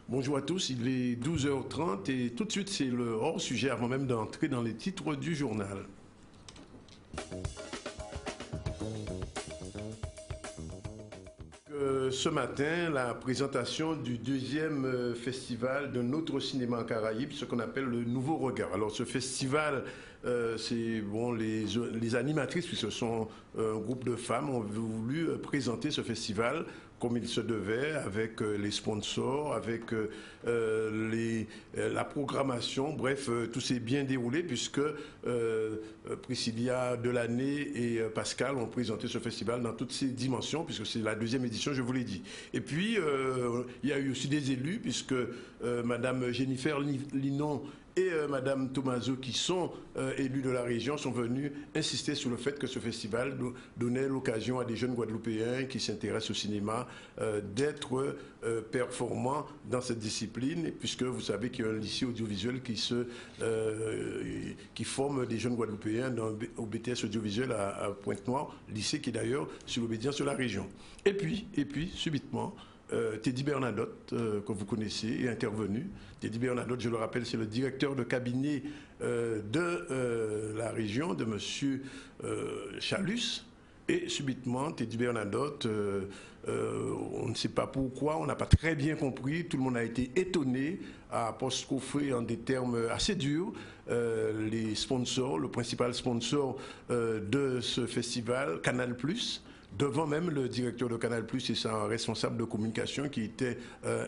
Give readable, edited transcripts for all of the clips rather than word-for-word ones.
Bonjour à tous, il est 12h30 et tout de suite c'est le hors-sujet avant même d'entrer dans les titres du journal. Ce matin, la présentation du deuxième festival de notre cinéma en Caraïbes, ce qu'on appelle le Nouveau Regard. Alors ce festival, c'est bon, les animatrices, puisque ce sont un groupe de femmes, ont voulu présenter ce festival comme il se devait, avec les sponsors, avec la programmation. Bref, tout s'est bien déroulé puisque Priscilla Delaney et Pascal ont présenté ce festival dans toutes ses dimensions, puisque c'est la deuxième édition, je vous l'ai dit. Et puis, il y a eu aussi des élus, puisque Madame Jennifer Linon et Madame Tomaso, qui sont élus de la région, sont venus insister sur le fait que ce festival donnait l'occasion à des jeunes Guadeloupéens qui s'intéressent au cinéma d'être performants dans cette discipline, puisque vous savez qu'il y a un lycée audiovisuel qui forme des jeunes Guadeloupéens au BTS audiovisuel à Pointe-Noire, lycée qui est d'ailleurs sur l'obédience de la région. Et puis subitement, Teddy Bernadotte, que vous connaissez, est intervenu. Teddy Bernadotte, je le rappelle, c'est le directeur de cabinet de la région, de M. Chalus. Et subitement, Teddy Bernadotte, on ne sait pas pourquoi, on n'a pas très bien compris, tout le monde a été étonné, a apostrophé en des termes assez durs les sponsors, le principal sponsor de ce festival, Canal+, devant même le directeur de Canal+, et son responsable de communication qui était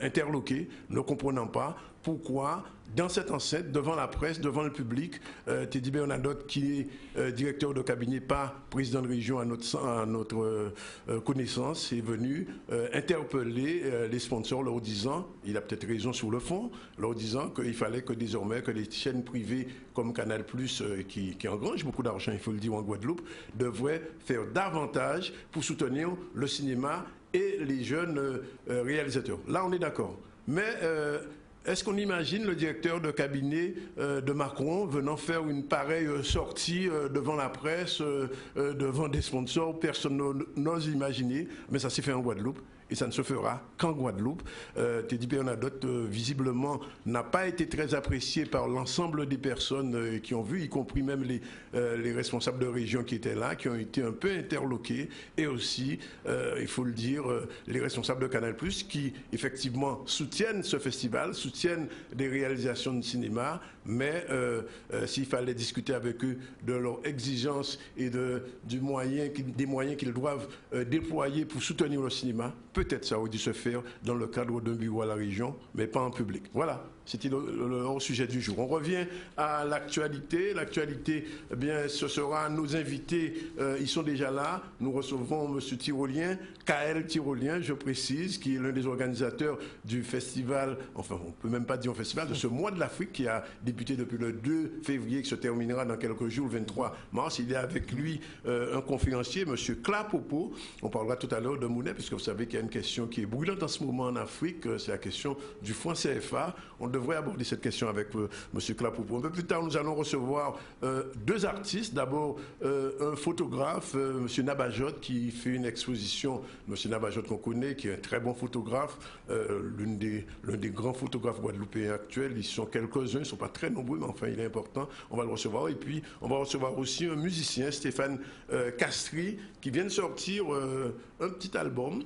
interloqué, ne comprenant pas pourquoi, dans cette enceinte, devant la presse, devant le public, Teddy Bernadotte, qui est directeur de cabinet, pas président de région à notre connaissance, est venu interpeller les sponsors, leur disant, il a peut-être raison sur le fond, leur disant qu'il fallait que désormais que les chaînes privées comme Canal+, qui engrange beaucoup d'argent, il faut le dire, en Guadeloupe, devraient faire davantage pour soutenir le cinéma et les jeunes réalisateurs. Là, on est d'accord. Mais est-ce qu'on imagine le directeur de cabinet de Macron venant faire une pareille sortie devant la presse, devant des sponsors? Personne n'ose imaginer, mais ça s'est fait en Guadeloupe. Et ça ne se fera qu'en Guadeloupe. Teddy Bernadotte, visiblement, n'a pas été très apprécié par l'ensemble des personnes qui ont vu, y compris même les responsables de région qui étaient là, qui ont été un peu interloqués. Et aussi, il faut le dire, les responsables de Canal+, qui, effectivement, soutiennent ce festival, soutiennent des réalisations de cinéma, mais s'il fallait discuter avec eux de leurs exigences et des moyens qu'ils doivent déployer pour soutenir le cinéma, peut-être ça aurait dû se faire dans le cadre d'un bureau à la région, mais pas en public. Voilà, c'était le hors-sujet du jour. On revient à l'actualité. L'actualité, eh bien, ce sera nos invités. Ils sont déjà là. Nous recevons M. Tyrolien, KL Tyrolien, je précise, qui est l'un des organisateurs du festival, enfin, on ne peut même pas dire un festival, de ce mois de l'Afrique qui a débuté depuis le 2 février, qui se terminera dans quelques jours, le 23 mars. Il y a avec lui un conférencier, M. Clapopo. On parlera tout à l'heure de monnaie, puisque vous savez qu'il y a une question qui est brûlante en ce moment en Afrique, c'est la question du franc CFA. On devrait aborder cette question avec M. Clapopo. Un peu plus tard, nous allons recevoir deux artistes. D'abord, un photographe, M. Nabajot, qui fait une exposition. M. Nabajot qu'on connaît, qui est un très bon photographe, l'un des grands photographes guadeloupéens actuels. Ils sont quelques-uns, ils ne sont pas très nombreux, mais enfin, il est important. On va le recevoir. Et puis, on va recevoir aussi un musicien, Stéphane Castri, qui vient de sortir un petit album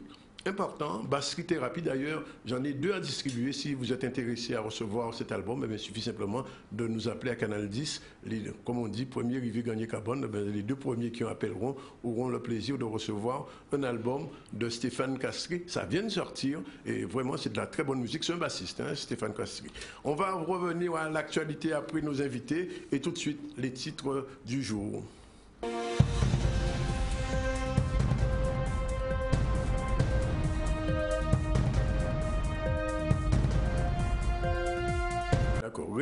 important, Basserie Thérapie. D'ailleurs, j'en ai deux à distribuer. Si vous êtes intéressé à recevoir cet album, il suffit simplement de nous appeler à Canal 10. Comme on dit, premier arrivé, gagné carbone. Les deux premiers qui en appelleront auront le plaisir de recevoir un album de Stéphane Castri. Ça vient de sortir et vraiment, c'est de la très bonne musique. C'est un bassiste, hein, Stéphane Castri. On va revenir à l'actualité après nos invités et tout de suite, les titres du jour.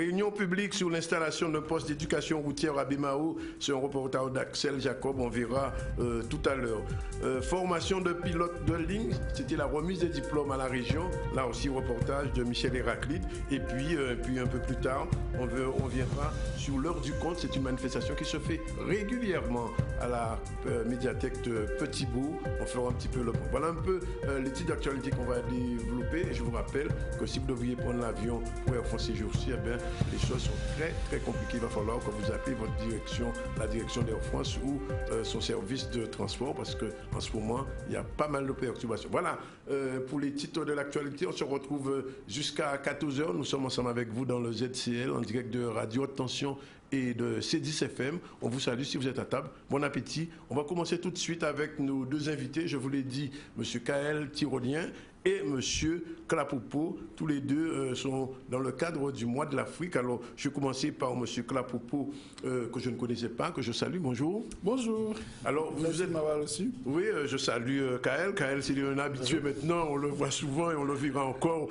Réunion publique sur l'installation d'un poste d'éducation routière à Bemao. C'est un reportage d'Axel Jacob, on verra tout à l'heure. Formation de pilote de ligne, c'était la remise des diplômes à la région. Là aussi, reportage de Michel Héraclite. Et puis un peu plus tard, on viendra sur l'heure du compte. C'est une manifestation qui se fait régulièrement à la médiathèque de Petit-Bourg. On fera un petit peu le point. Voilà un peu les titres d'actualité qu'on va développer. Et je vous rappelle que si vous devriez prendre l'avion pour Air France ces jours-ci, eh bien, les choses sont très très compliquées. Il va falloir que vous appelez votre direction, la direction d'Air France ou son service de transport, parce qu'en ce moment, il y a pas mal de perturbations. Voilà, pour les titres de l'actualité, on se retrouve jusqu'à 14h. Nous sommes ensemble avec vous dans le ZCL, en direct de Radio Haute Tension et de C10 FM. On vous salue si vous êtes à table. Bon appétit. On va commencer tout de suite avec nos deux invités. Je vous l'ai dit, M. Kael Tyrolien et M. Klapopo. Tous les deux sont dans le cadre du mois de l'Afrique. Alors, je vais commencer par M. Klapopo, que je ne connaissais pas, que je salue. Bonjour. Bonjour. Alors, vous êtes m'avoir reçu. Oui, je salue Kael. Kael, c'est un habitué maintenant. On le voit souvent et on le verra encore,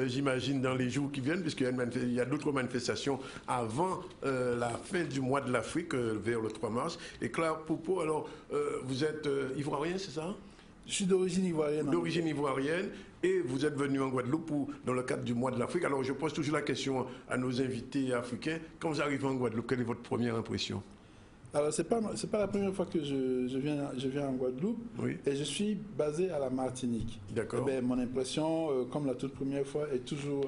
j'imagine, dans les jours qui viennent, puisqu'il y a d'autres manifestations avant la fin du mois de l'Afrique, vers le 3 mars. Et Klapopo, alors, vous êtes ivoirien, c'est ça? Je suis d'origine ivoirienne. D'origine ivoirienne, et vous êtes venu en Guadeloupe dans le cadre du mois de l'Afrique. Alors je pose toujours la question à nos invités africains. Quand vous arrivez en Guadeloupe, quelle est votre première impression? Alors c'est pas la première fois que je viens en Guadeloupe, oui. Et je suis basé à la Martinique. D'accord. Eh bien, mon impression, comme la toute première fois, est toujours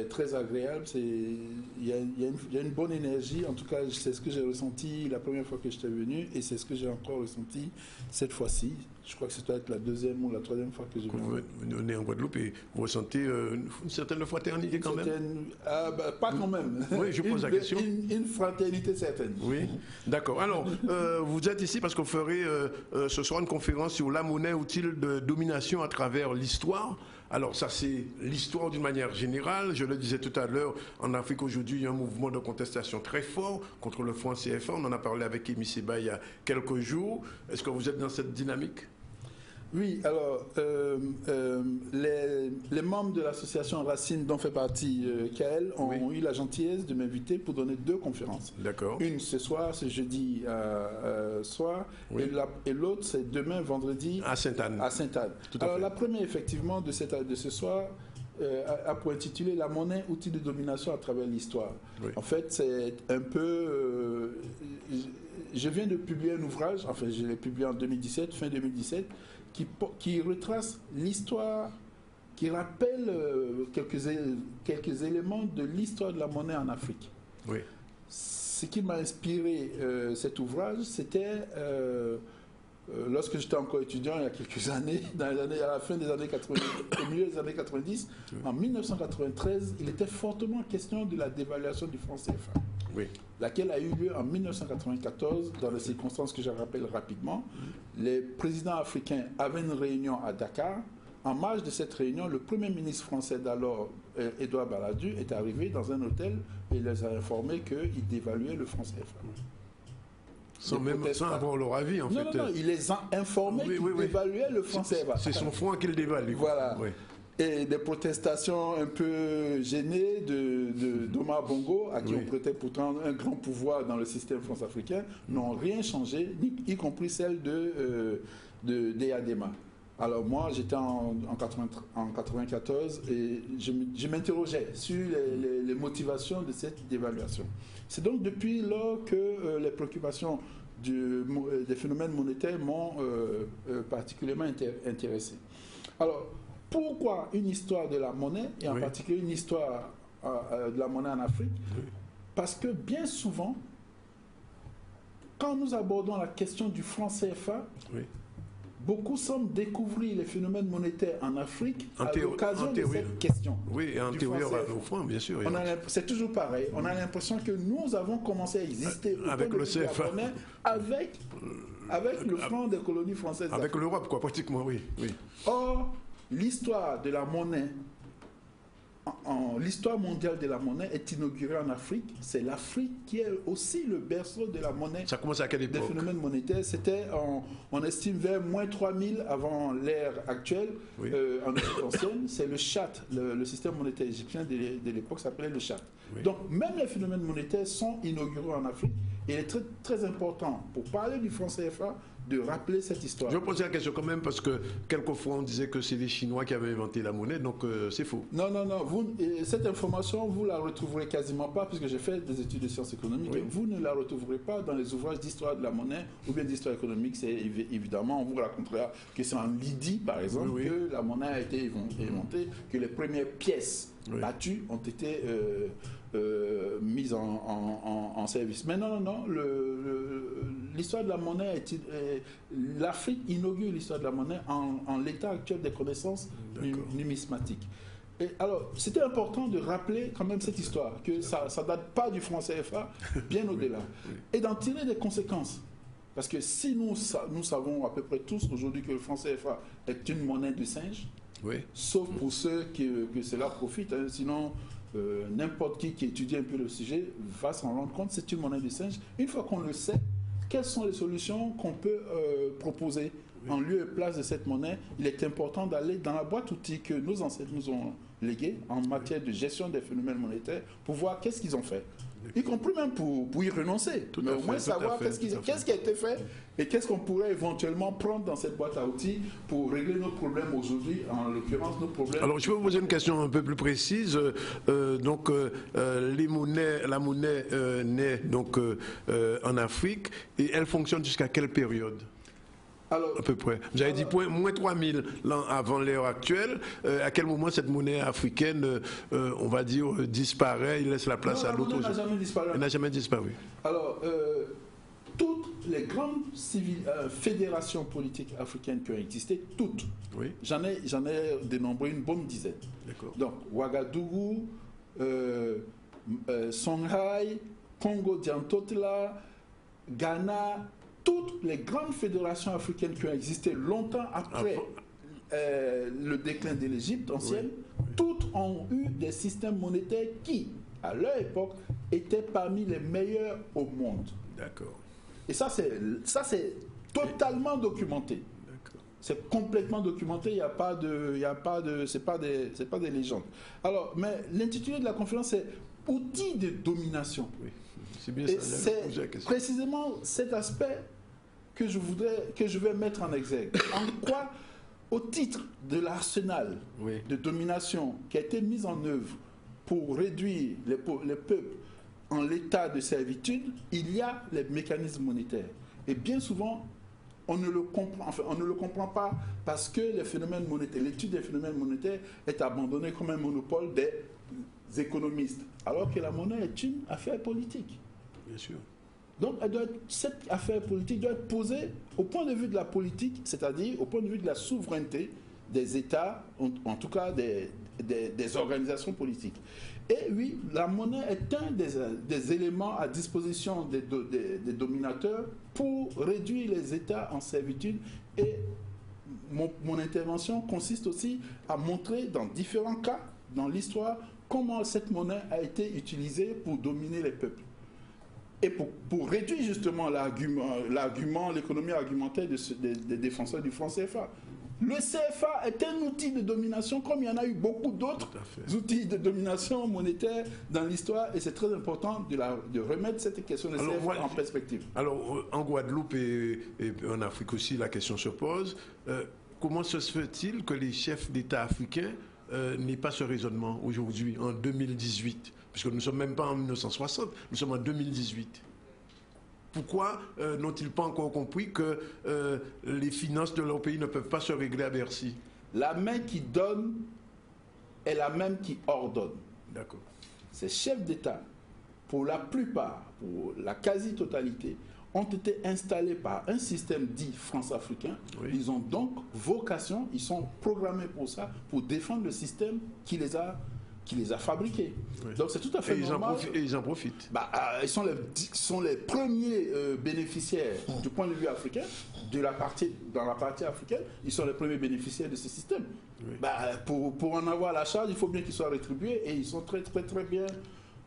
très agréable. Il y a une bonne énergie. En tout cas, c'est ce que j'ai ressenti la première fois que j'étais venu, et c'est ce que j'ai encore ressenti cette fois-ci. Je crois que c'est peut-être la deuxième ou la troisième fois que je viens. Vous venez en Guadeloupe et vous ressentez une certaine fraternité quand même? Pas quand même. Oui, je pose la question. Une fraternité certaine. Oui, d'accord. Alors, vous êtes ici parce qu'on ferait ce soir une conférence sur la monnaie, outil de domination à travers l'histoire. Alors ça, c'est l'histoire d'une manière générale. Je le disais tout à l'heure, en Afrique aujourd'hui, il y a un mouvement de contestation très fort contre le franc CFA. On en a parlé avec Emi Seba il y a quelques jours. Est-ce que vous êtes dans cette dynamique? Oui, alors, les membres de l'association Racine, dont fait partie Kael, ont eu la gentillesse de m'inviter pour donner 2 conférences. D'accord. Une ce soir, c'est jeudi soir, et l'autre, c'est demain, vendredi, à Sainte-Anne. À Sainte-Anne. Alors, la première, effectivement, de ce soir, a pour intituler La monnaie, outil de domination à travers l'histoire. Oui. En fait, c'est un peu... je viens de publier un ouvrage, enfin, je l'ai publié en 2017, fin 2017, qui retrace l'histoire, qui rappelle quelques éléments de l'histoire de la monnaie en Afrique. Oui. Ce qui m'a inspiré cet ouvrage, c'était lorsque j'étais encore étudiant il y a quelques années, à la fin des années 80, au milieu des années 90, en 1993, il était fortement question de la dévaluation du franc CFA. Oui. Laquelle a eu lieu en 1994, dans les circonstances que je rappelle rapidement. Les présidents africains avaient une réunion à Dakar. En marge de cette réunion, le Premier ministre français d'alors, Édouard Balladur, est arrivé dans un hôtel et les a informés qu'il dévaluait le franc CFA. Sans avoir leur avis, en fait. Non, il les a informés qu'il dévaluait le franc CFA. C'est son franc qu'il dévalue. Voilà. Oui. Et des protestations un peu gênées d'Omar Bongo, à qui on prêtait pourtant un grand pouvoir dans le système france-africain, n'ont rien changé, y compris celle d'Eyadema. Alors moi, j'étais en 94 et je m'interrogeais sur les motivations de cette dévaluation. C'est donc depuis lors que les préoccupations des phénomènes monétaires m'ont particulièrement intéressé. Alors, pourquoi une histoire de la monnaie, et en particulier une histoire de la monnaie en Afrique? Parce que bien souvent, quand nous abordons la question du franc CFA, beaucoup semblent découvrir les phénomènes monétaires en Afrique à l'occasion de cette question. Oui, et en théorie au franc, bien sûr. C'est toujours pareil. On a l'impression que nous avons commencé à exister avec le CFA, avec le franc des colonies françaises. Avec l'Europe, quoi, pratiquement, oui. Or, l'histoire de la monnaie l'histoire mondiale de la monnaie est inaugurée en Afrique. C'est l'Afrique qui est aussi le berceau de la monnaie. Ça commence à quelle époque? Des phénomènes monétaires. C'était, on estime, vers moins 3000 avant l'ère actuelle, oui. En Égypte ancienne. C'est le chat, le système monétaire égyptien de l'époque s'appelait le chat. Oui. Donc, même les phénomènes monétaires sont inaugurés en Afrique. Et il est très, très important, pour parler du franc CFA, de rappeler cette histoire. Je vais poser la question quand même parce que quelquefois on disait que c'est les Chinois qui avaient inventé la monnaie, donc c'est faux. Non, cette information, vous ne la retrouverez quasiment pas, puisque j'ai fait des études de sciences économiques. Oui. Vous ne la retrouverez pas dans les ouvrages d'histoire de la monnaie ou bien d'histoire économique. C'est évidemment, on vous racontera que c'est en Lydie, par exemple, oui. que la monnaie a été inventée, que les premières pièces battues ont été mise en service. Mais non, l'histoire de la monnaie, l'Afrique inaugure l'histoire de la monnaie en l'état actuel des connaissances numismatiques. Et alors, c'était important de rappeler quand même cette histoire, que ça ne date pas du franc CFA, bien au-delà, et d'en tirer des conséquences. Parce que si nous savons à peu près tous aujourd'hui que le franc CFA est une monnaie de singe, sauf pour ceux que cela profite, hein, sinon... n'importe qui étudie un peu le sujet va s'en rendre compte, c'est une monnaie de singe. Une fois qu'on le sait, quelles sont les solutions qu'on peut proposer en lieu et place de cette monnaie? Il est important d'aller dans la boîte outils que nos ancêtres nous ont léguée en matière de gestion des phénomènes monétaires pour voir qu'est-ce qu'ils ont fait. Y compris même pour y renoncer, mais au moins savoir qu'est-ce qui a été fait et qu'est-ce qu'on pourrait éventuellement prendre dans cette boîte à outils pour régler nos problèmes aujourd'hui, en l'occurrence nos problèmes. Alors je peux vous poser une question un peu plus précise. La monnaie naît donc en Afrique et elle fonctionne jusqu'à quelle période? Alors, à peu près. Vous avez dit moins 3000 l'an avant l'ère actuelle. À quel moment cette monnaie africaine, on va dire, disparaît, il laisse la place à l'autre? Elle n'a jamais disparu. Elle n'a jamais disparu. Alors, toutes les grandes fédérations politiques africaines qui ont existé, toutes, j'en ai dénombré une bonne dizaine. Donc, Ouagadougou, Songhai, Congo-Diantotla, Ghana, toutes les grandes fédérations africaines qui ont existé longtemps après le déclin de l'Égypte ancienne, toutes ont eu des systèmes monétaires qui, à leur époque, étaient parmi les meilleurs au monde. D'accord. Et ça, c'est totalement documenté. C'est complètement documenté, c'est pas des légendes. Alors, mais l'intitulé de la conférence, c'est « Outils de domination ». C'est bien ça. C'est précisément cet aspect que je vais mettre en exergue. En quoi, au titre de l'arsenal de domination qui a été mis en œuvre pour réduire les peuples en l'état de servitude, il y a les mécanismes monétaires. Et bien souvent, on ne le comprend pas parce que les phénomènes monétaires, l'étude des phénomènes monétaires est abandonnée comme un monopole des économistes, alors que la monnaie est une affaire politique. Bien sûr. Donc, cette affaire politique doit être posée au point de vue de la politique, c'est-à-dire au point de vue de la souveraineté des États, en tout cas des organisations politiques. Et oui, la monnaie est un des éléments à disposition des dominateurs pour réduire les États en servitude. Et mon intervention consiste aussi à montrer dans différents cas, dans l'histoire, comment cette monnaie a été utilisée pour dominer les peuples. Et pour réduire justement l'économie argumentaire des défenseurs du franc CFA. Le CFA est un outil de domination comme il y en a eu beaucoup d'autres outils de domination monétaire dans l'histoire et c'est très important de remettre cette question de CFA en perspective. Alors en Guadeloupe et en Afrique aussi la question se pose. Comment se fait-il que les chefs d'État africains n'aient pas ce raisonnement aujourd'hui en 2018? Puisque nous ne sommes même pas en 1960, nous sommes en 2018. Pourquoi n'ont-ils pas encore compris que les finances de leur pays ne peuvent pas se régler à Bercy? La main qui donne est la même qui ordonne. D'accord. Ces chefs d'État, pour la plupart, pour la quasi-totalité, ont été installés par un système dit france-africain. Ils ont donc vocation, ils sont programmés pour ça, pour défendre le système qui les a qui les a fabriqués. Oui. Donc c'est tout à fait normal. Et ils en profitent. Ils sont les premiers bénéficiaires du point de vue africain, dans la partie africaine, ils sont les premiers bénéficiaires de ce système. Oui. Pour en avoir la charge, il faut bien qu'ils soient rétribués, et ils sont très très très bien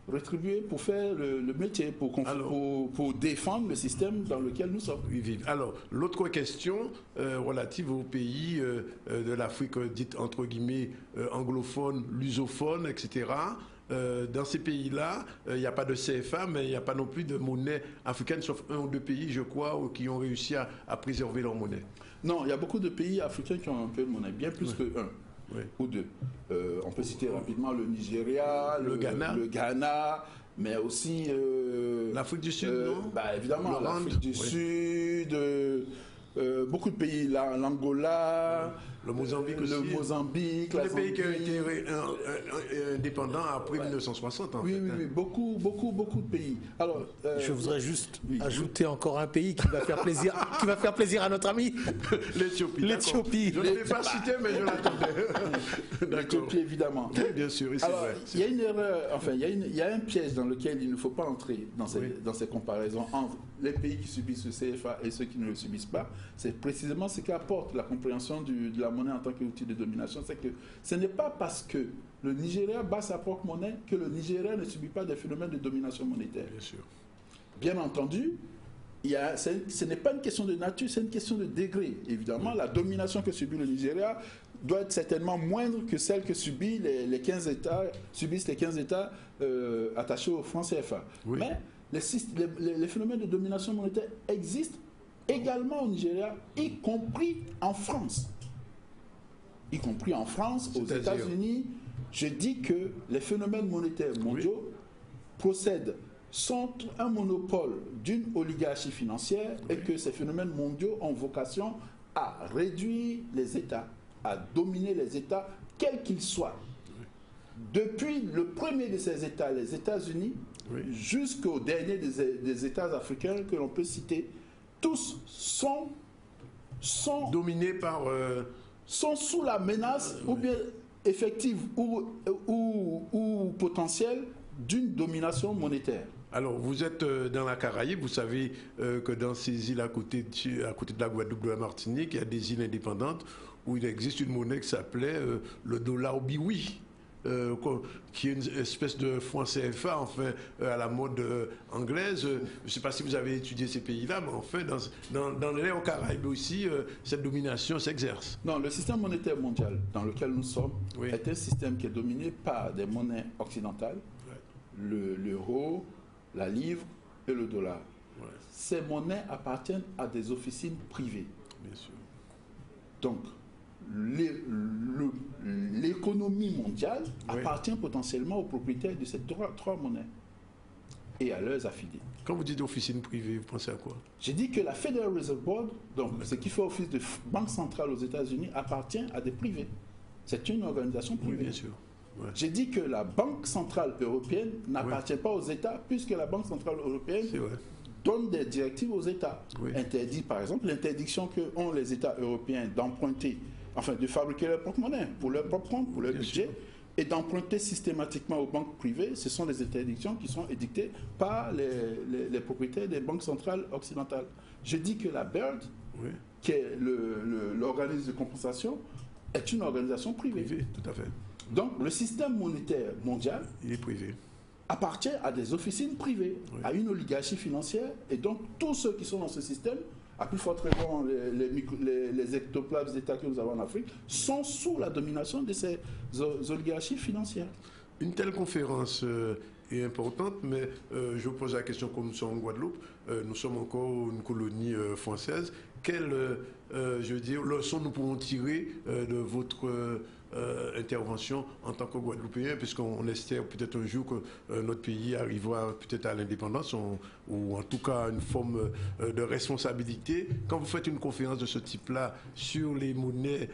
rétribués pour faire le métier, pour défendre le système dans lequel nous sommes. Oui. Alors, l'autre question relative aux pays de l'Afrique dite entre guillemets anglophone, lusophone, etc. Dans ces pays-là, il n'y a pas de CFA, mais il n'y a pas non plus de monnaie africaine, sauf un ou deux pays, je crois, qui ont réussi à préserver leur monnaie. Non, il y a beaucoup de pays africains qui ont un peu de monnaie, bien plus que un. Oui. Ou deux. On peut citer rapidement le Nigeria, le Ghana, mais aussi l'Afrique du Sud, non? Évidemment, l'Afrique du Sud, beaucoup de pays, l'Angola, le Mozambique aussi. Le Mozambique, tous les pays qui ont été indépendants après 1960. Oui, beaucoup de pays. Alors, je voudrais juste ajouter encore un pays qui va faire plaisir à notre ami. L'Éthiopie. Je ne l'ai pas cité, mais je l'attendais. L'Éthiopie, évidemment. Oui, bien sûr. Alors, il y a une erreur, il y a un piège dans lequel il ne faut pas entrer dans ces comparaisons entre les pays qui subissent le CFA et ceux qui ne le subissent pas. C'est précisément ce qu'apporte la compréhension de la monnaie en tant qu'outil de domination. C'est que ce n'est pas parce que le Nigeria bat sa propre monnaie que le Nigeria ne subit pas des phénomènes de domination monétaire. Bien sûr. Bien entendu, ce n'est pas une question de nature, c'est une question de degré. Évidemment, la domination que subit le Nigeria doit être certainement moindre que celle que subissent les 15 États attachés au franc CFA. Oui. Mais les phénomènes de domination monétaire existent également au Nigeria, y compris en France. Y compris en France, aux États-Unis. Je dis que les phénomènes monétaires mondiaux sont un monopole d'une oligarchie financière et que ces phénomènes mondiaux ont vocation à réduire les États, à dominer les États, quels qu'ils soient. Depuis le premier de ces États, les États-Unis, jusqu'au dernier des États africains que l'on peut citer, tous sont dominés par... sont sous la menace ou bien effective ou potentielle d'une domination monétaire. Alors, vous êtes dans la Caraïbe, vous savez que dans ces îles à côté de la Guadeloupe, de la Martinique, il y a des îles indépendantes où il existe une monnaie qui s'appelait le dollar biwi. Qui est une espèce de franc CFA, enfin, à la mode anglaise. Je ne sais pas si vous avez étudié ces pays-là, mais enfin, dans les Caraïbes aussi, cette domination s'exerce. Non, le système monétaire mondial dans lequel nous sommes est un système qui est dominé par des monnaies occidentales, l'euro, la livre et le dollar. Ouais. Ces monnaies appartiennent à des officines privées. Bien sûr. Donc, l'économie mondiale appartient potentiellement aux propriétaires de ces trois monnaies et à leurs affiliés. Quand vous dites officine privée, vous pensez à quoi? J'ai dit que la Federal Reserve Board, donc ce qui fait office de banque centrale aux États-Unis, appartient à des privés. C'est une organisation privée. Oui, bien sûr. Ouais. J'ai dit que la Banque centrale européenne n'appartient pas aux États, puisque la Banque centrale européenne donne des directives aux États. Interdit, par exemple, l'interdiction qu'ont les États européens d'emprunter, enfin de fabriquer leur propre monnaie pour leur propre compte, pour leur budget, et d'emprunter systématiquement aux banques privées. Ce sont des interdictions qui sont édictées par les propriétaires des banques centrales occidentales. Je dis que la BERD, qui est l'organisme de compensation, est une organisation privée. Privé, tout à fait. Donc le système monétaire mondial, il est privé, appartient à des officines privées, à une oligarchie financière, et donc tous ceux qui sont dans ce système, à plus forte raison les ectoplasmes d'États que nous avons en Afrique, sont sous la domination de ces oligarchies financières. Une telle conférence est importante, mais je vous pose la question, comme nous sommes en Guadeloupe, nous sommes encore une colonie française. Quelle leçon nous pourrons tirer de votre intervention en tant que Guadeloupéen, puisqu'on espère peut-être un jour que notre pays arrivera peut-être à l'indépendance ou en tout cas une forme de responsabilité. Quand vous faites une conférence de ce type-là sur les monnaies,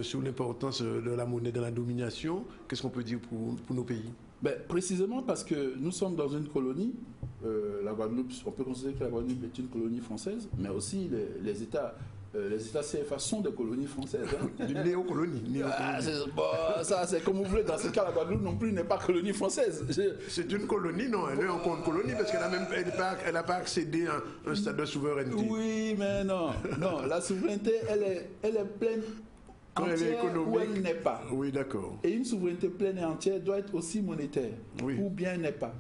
sur l'importance de la monnaie dans la domination, qu'est-ce qu'on peut dire pour nos pays? Précisément parce que nous sommes dans une colonie, la Guadeloupe, on peut considérer que la Guadeloupe est une colonie française, mais aussi les États les États CFA sont des colonies françaises. Hein. Une néocolonie. Ça, c'est comme vous voulez. Dans ce cas, la Guadeloupe non plus n'est pas colonie française. C'est une colonie, non? Elle est encore une colonie parce qu'elle n'a pas accédé à un stade de souveraineté. Oui, mais non. Non, la souveraineté, elle est pleine entière ou elle n'est pas. Oui, d'accord. Et une souveraineté pleine et entière doit être aussi monétaire. Oui. Ou bien n'est pas.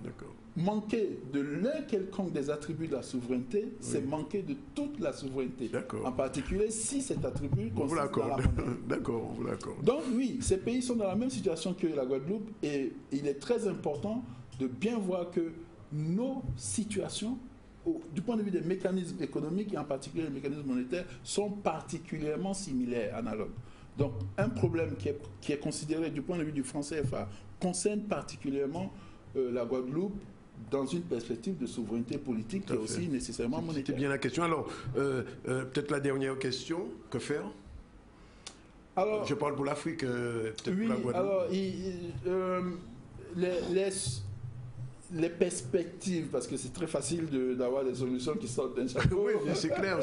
D'accord. Manquer de l'un quelconque des attributs de la souveraineté, c'est manquer de toute la souveraineté. D'accord. En particulier si cet attribut consiste dans la monnaie. D'accord, on vous l'accorde. Donc oui, ces pays sont dans la même situation que la Guadeloupe et il est très important de bien voir que nos situations, du point de vue des mécanismes économiques et en particulier les mécanismes monétaires, sont particulièrement similaires, analogues. Donc un problème qui est considéré du point de vue du franc CFA concerne particulièrement la Guadeloupe dans une perspective de souveraineté politique qui est aussi nécessairement monétaire. C'était bien la question. Alors, peut-être la dernière question, que faire? Alors, je parle pour l'Afrique, peut-être oui, pour la Guadeloupe. Alors, les perspectives, parce que c'est très facile d'avoir des solutions qui sortent d'un chapeau. Oui, c'est clair.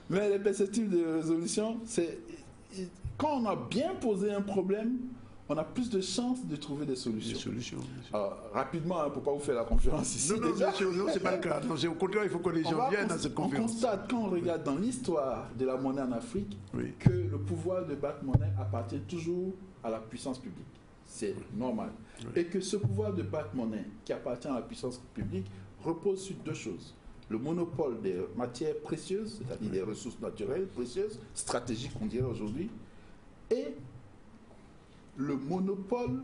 Mais les perspectives de résolution, c'est quand on a bien posé un problème, on a plus de chances de trouver des solutions. Alors, rapidement, pour ne pas vous faire la conférence ici. Non, c'est pas le cas. Non, au contraire, il faut que les gens viennent à cette conférence. On constate, quand on regarde dans l'histoire de la monnaie en Afrique, que le pouvoir de battre monnaie appartient toujours à la puissance publique. C'est normal. Oui. Et que ce pouvoir de battre monnaie qui appartient à la puissance publique repose sur deux choses. Le monopole des matières précieuses, c'est-à-dire des ressources naturelles précieuses, stratégiques on dirait aujourd'hui, et le monopole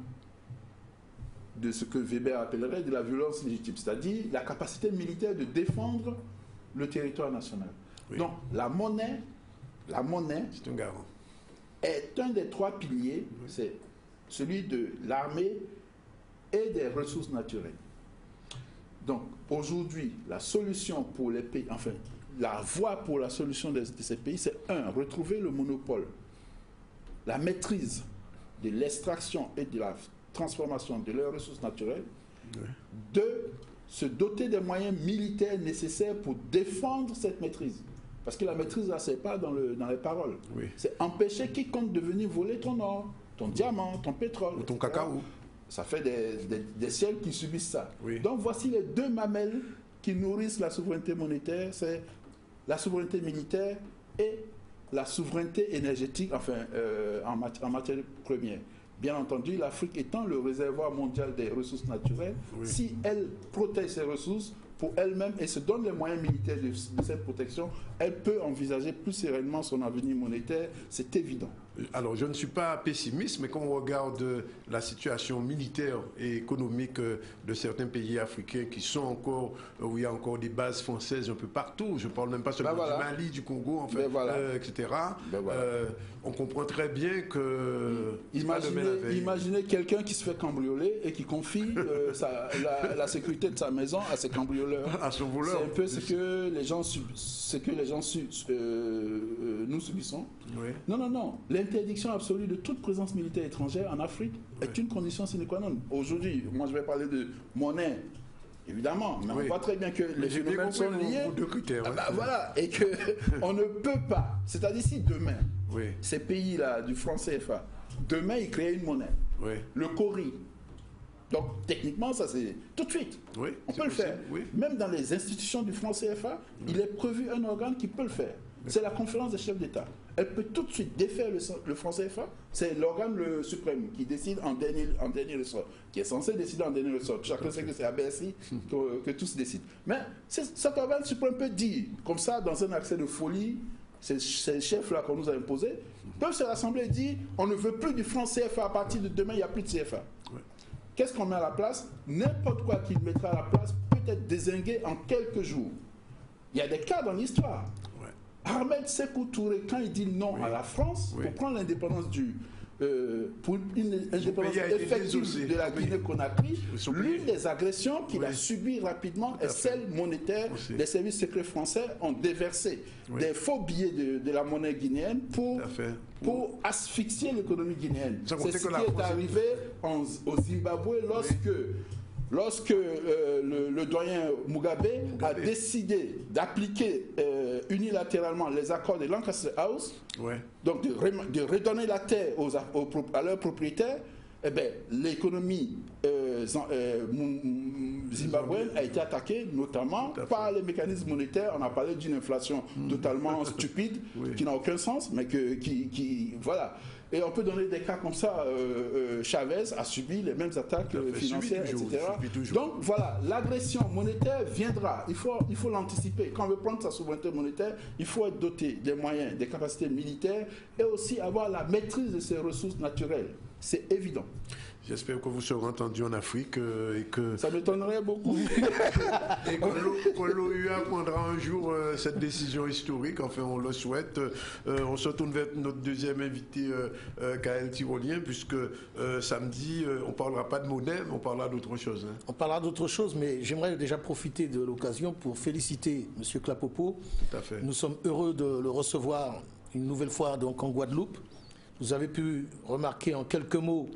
de ce que Weber appellerait de la violence légitime, c'est-à-dire la capacité militaire de défendre le territoire national. Oui. Donc la monnaie c'est un garant. Est un des trois piliers, c'est celui de l'armée et des ressources naturelles. Donc aujourd'hui, la solution pour les pays, enfin la voie pour la solution de ces pays, c'est retrouver le monopole, la maîtrise de l'extraction et de la transformation de leurs ressources naturelles, se doter des moyens militaires nécessaires pour défendre cette maîtrise. Parce que la maîtrise, là, c'est pas dans les paroles. Oui. C'est empêcher quiconque de venir voler ton or, ton diamant, ton pétrole. Ou ton cacao. Ça fait des siècles qui subissent ça. Oui. Donc voici les deux mamelles qui nourrissent la souveraineté monétaire, c'est la souveraineté militaire et la souveraineté énergétique, en matière première. Bien entendu, l'Afrique étant le réservoir mondial des ressources naturelles, si elle protège ses ressources pour elle-même et se donne les moyens militaires de cette protection, elle peut envisager plus sereinement son avenir monétaire, c'est évident. Alors, je ne suis pas pessimiste, mais quand on regarde la situation militaire et économique de certains pays africains qui sont encore, où il y a encore des bases françaises un peu partout, je ne parle même pas seulement du Mali, du Congo, etc. On comprend très bien que... Imaginez quelqu'un qui se fait cambrioler et qui confie la sécurité de sa maison à ses cambrioleurs. À son voleur. C'est un peu ce que les gens, nous subissons. Oui. Non. L'interdiction absolue de toute présence militaire étrangère en Afrique est une condition sine qua non. Aujourd'hui, moi je vais parler de monnaie, évidemment, mais on voit très bien que les phénomènes sont liés. Voilà, et qu'on ne peut pas, c'est-à-dire si demain, ces pays-là du franc CFA, demain ils créent une monnaie, le CORI. Donc techniquement, ça c'est tout de suite. On peut le faire. Même dans les institutions du franc CFA, il est prévu un organe qui peut le faire. C'est la conférence des chefs d'État. Elle peut tout de suite défaire le franc CFA. C'est l'organe suprême qui décide en dernier ressort, qui est censé décider en dernier ressort. Chacun sait que c'est à Bercy que tout se décide. Mais cet organe suprême peut dire, comme ça, dans un accès de folie, ces chefs-là qu'on nous a imposés, peuvent se rassembler et dire on ne veut plus du franc CFA, à partir de demain, il n'y a plus de CFA. Qu'est-ce qu'on met à la place? N'importe quoi qu'il mettra à la place peut être dézingué en quelques jours. Il y a des cas dans l'histoire. Ahmed Sékou Touré, quand il dit non à la France pour prendre l'indépendance pour une indépendance effective de la Guinée-Conakry, l'une des agressions qu'il a subies rapidement est celle monétaire. Les services secrets français ont déversé des faux billets de la monnaie guinéenne pour asphyxier l'économie guinéenne. C'est ce qui est arrivé au Zimbabwe lorsque le doyen Mugabe a décidé d'appliquer unilatéralement les accords de Lancaster House, Ouais. donc de redonner la terre à leurs propriétaires, eh bien, l'économie zimbabwéenne a été attaquée notamment par les mécanismes monétaires. On a parlé d'une inflation totalement stupide, qui n'a aucun sens, mais voilà. Et on peut donner des cas comme ça. Chavez a subi les mêmes attaques financières, etc. Donc voilà, l'agression monétaire viendra. Il faut l'anticiper. Quand on veut prendre sa souveraineté monétaire, il faut être doté des moyens, des capacités militaires et aussi avoir la maîtrise de ses ressources naturelles. C'est évident. J'espère que vous serez entendus en Afrique et que... Ça m'étonnerait beaucoup. Et que l'OUA prendra un jour cette décision historique. Enfin, on le souhaite. On se tourne vers notre deuxième invité, Kaël Tyrolien, puisque samedi, on ne parlera pas de monnaie, mais on parlera d'autre chose. Hein. On parlera d'autre chose, mais j'aimerais déjà profiter de l'occasion pour féliciter M. Klapopo. Tout à fait. Nous sommes heureux de le recevoir une nouvelle fois donc, en Guadeloupe. Vous avez pu remarquer en quelques mots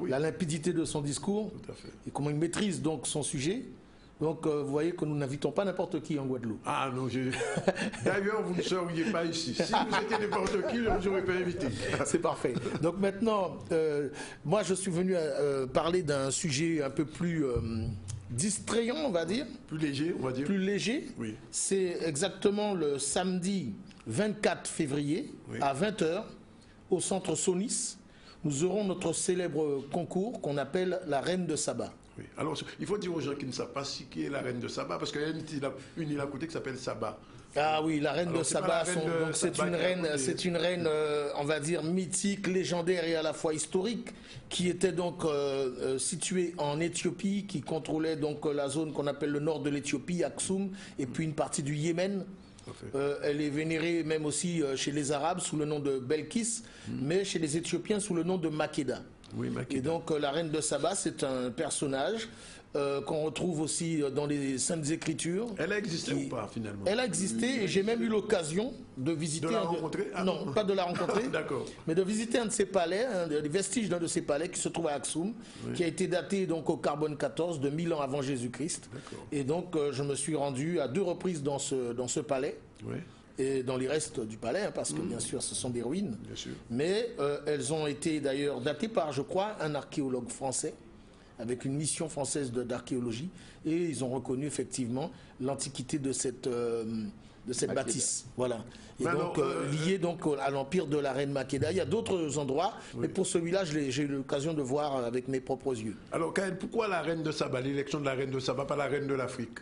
la limpidité de son discours et comment il maîtrise donc son sujet. Donc vous voyez que nous n'invitons pas n'importe qui en Guadeloupe. Ah non, d'ailleurs vous ne seriez pas ici. Si vous étiez n'importe qui, je ne vous aurais pas invité. C'est parfait. Donc maintenant, moi je suis venu parler d'un sujet un peu plus distrayant, on va dire. Plus léger, on va dire. Plus léger. Oui. C'est exactement le samedi 24 février à 20h au centre Sonis. Nous aurons notre célèbre concours qu'on appelle la Reine de Saba. Oui. Alors, il faut dire aux gens qui ne savent pas qui est la Reine de Saba, parce qu'il y a une île à côté qui s'appelle Saba. Ah oui, la Reine de Saba, c'est une reine, on va dire, mythique, légendaire et à la fois historique, qui était donc située en Éthiopie, qui contrôlait donc la zone qu'on appelle le nord de l'Éthiopie, Aksum, et puis une partie du Yémen. Elle est vénérée même aussi chez les Arabes sous le nom de Belkis, mais chez les Éthiopiens sous le nom de Makeda. Oui, Makeda. Et donc la reine de Saba, c'est un personnage qu'on retrouve aussi dans les Saintes Écritures. Elle a existé ou pas finalement? Elle a existé et j'ai même eu l'occasion de visiter... De la rencontrer? Non, pas de la rencontrer, D'accord. mais de visiter un de ses palais, les vestiges d'un de ses palais qui se trouve à Aksum, qui a été daté donc au carbone 14 de 1000 ans avant Jésus-Christ. Et donc je me suis rendu à 2 reprises dans ce palais. Oui. Et dans les restes du palais, hein, parce que bien sûr ce sont des ruines. Bien sûr. Mais elles ont été d'ailleurs datées par, je crois, un archéologue français, avec une mission française d'archéologie, et ils ont reconnu effectivement l'antiquité de cette bâtisse. Voilà. Et donc, lié donc à l'empire de la reine Makeda. Il y a d'autres endroits, mais pour celui-là, j'ai eu l'occasion de voir avec mes propres yeux. Alors, Kaël, pourquoi la reine de Saba, l'élection de la reine de Saba, pas la reine de l'Afrique?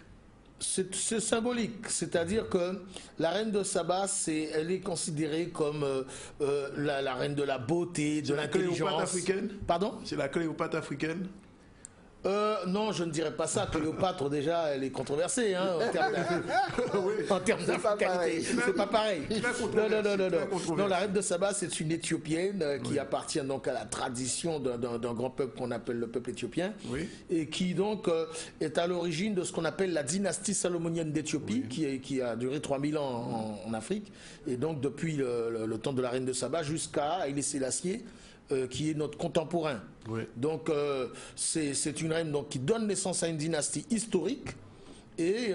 C'est symbolique, c'est-à-dire que la reine de Saba, elle est considérée comme la reine de la beauté, de l'intelligence. C'est la Cléopâtre africaine? Pardon? C'est la Cléopâtre africaine? Non, je ne dirais pas ça. Cléopâtre, déjà, elle est controversée hein, en termes d'africanité. C'est pas pareil. Non, la reine de Saba, c'est une Éthiopienne qui appartient donc à la tradition d'un grand peuple qu'on appelle le peuple éthiopien, et qui donc est à l'origine de ce qu'on appelle la dynastie salomonienne d'Éthiopie, qui a duré 3000 ans en Afrique, et donc depuis le temps de la reine de Saba jusqu'à Haïlé Sélassié, qui est notre contemporain. Donc c'est une reine donc, qui donne naissance à une dynastie historique et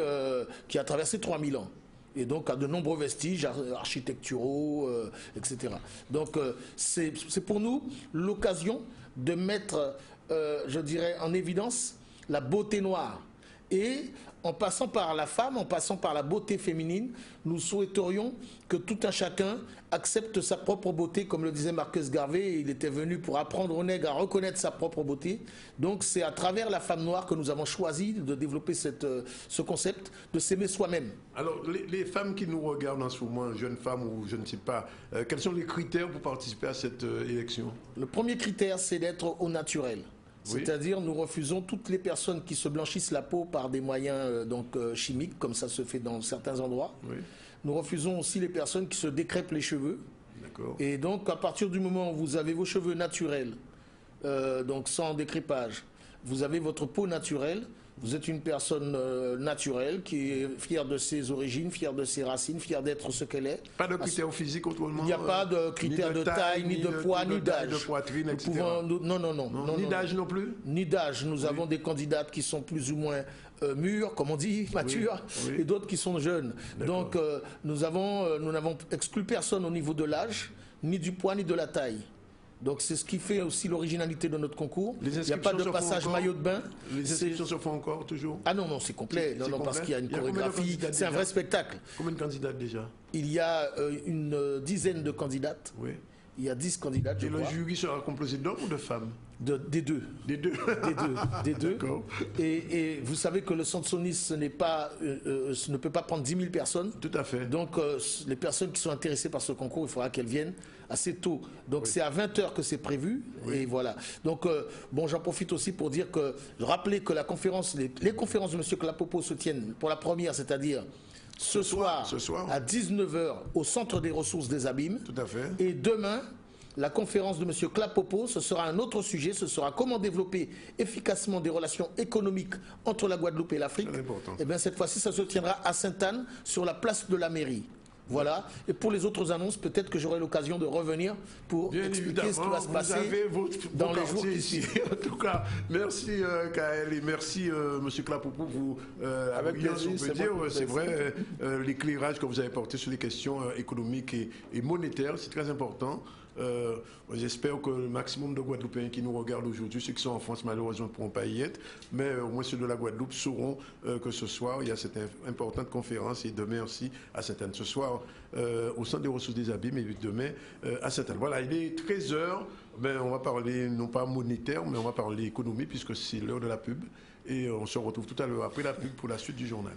qui a traversé 3000 ans. Et donc à de nombreux vestiges architecturaux, etc. Donc c'est pour nous l'occasion de mettre, je dirais, en évidence la beauté noire. Et en passant par la femme, en passant par la beauté féminine, nous souhaiterions que tout un chacun accepte sa propre beauté, comme le disait Marcus Garvey, il était venu pour apprendre aux nègres à reconnaître sa propre beauté. Donc c'est à travers la femme noire que nous avons choisi de développer ce concept de s'aimer soi-même. Alors les femmes qui nous regardent en ce moment, jeunes femmes ou je ne sais pas, quels sont les critères pour participer à cette élection? Le premier critère, c'est d'être au naturel. C'est-à-dire nous refusons toutes les personnes qui se blanchissent la peau par des moyens chimiques, comme ça se fait dans certains endroits. Nous refusons aussi les personnes qui se décrèpent les cheveux. Et donc à partir du moment où vous avez vos cheveux naturels, donc sans décrépage, vous avez votre peau naturelle, vous êtes une personne naturelle qui est fière de ses origines, fière de ses racines, fière d'être ce qu'elle est. Pas de critères physiques autrement? Il n'y a pas de critères de taille, ni de poids, ni d'âge. De poitrine, etc. Non. Ni d'âge non plus? Ni d'âge. Nous avons des candidates qui sont plus ou moins mûrs, comme on dit, matures, et d'autres qui sont jeunes. Donc nous n'avons exclu personne au niveau de l'âge, ni du poids, ni de la taille. Donc c'est ce qui fait aussi l'originalité de notre concours. Il n'y a pas de passage maillot de bain. Les inscriptions se font encore toujours? Ah non, c'est complet. Non, parce qu'il y a une chorégraphie, c'est un vrai spectacle. Combien de candidates déjà? Il y a une dizaine de candidates. Oui. Il y a 10 candidats. Et le jury sera composé d'hommes ou de femmes? Des deux. Des deux. Des deux. Et vous savez que le Centre Sonis ne peut pas prendre 10 000 personnes. Tout à fait. Donc les personnes qui sont intéressées par ce concours, il faudra qu'elles viennent assez tôt. Donc c'est à 20 h que c'est prévu. Et voilà. Donc bon, j'en profite aussi pour dire que, rappeler que la conférence, les conférences de M. Klapopo se tiennent pour la première, c'est-à-dire ce soir à 19 h au Centre des ressources des Abîmes. Tout à fait. Et demain, la conférence de M. Klapopo, ce sera un autre sujet, ce sera comment développer efficacement des relations économiques entre la Guadeloupe et l'Afrique. Et bien cette fois-ci, ça se tiendra à Sainte-Anne, sur la place de la mairie. Voilà. Et pour les autres annonces, peut-être que j'aurai l'occasion de revenir pour expliquer ce qui va se passer dans les jours qui suivent. En tout cas, merci Kael et merci M. Klapopo pour avec plaisir, on peut dire. C'est vrai, l'éclairage que vous avez porté sur les questions économiques et monétaires, c'est très important. J'espère que le maximum de Guadeloupéens qui nous regardent aujourd'hui, ceux qui sont en France malheureusement ne pourront pas y être, mais au moins ceux de la Guadeloupe sauront que ce soir il y a cette importante conférence et demain aussi à Sainte-Anne. Ce soir au Centre des ressources des Abîmes et demain à Sainte-Anne. Voilà, il est 13 h. Ben, on va parler non pas monétaire, mais on va parler économie puisque c'est l'heure de la pub et on se retrouve tout à l'heure après la pub pour la suite du journal.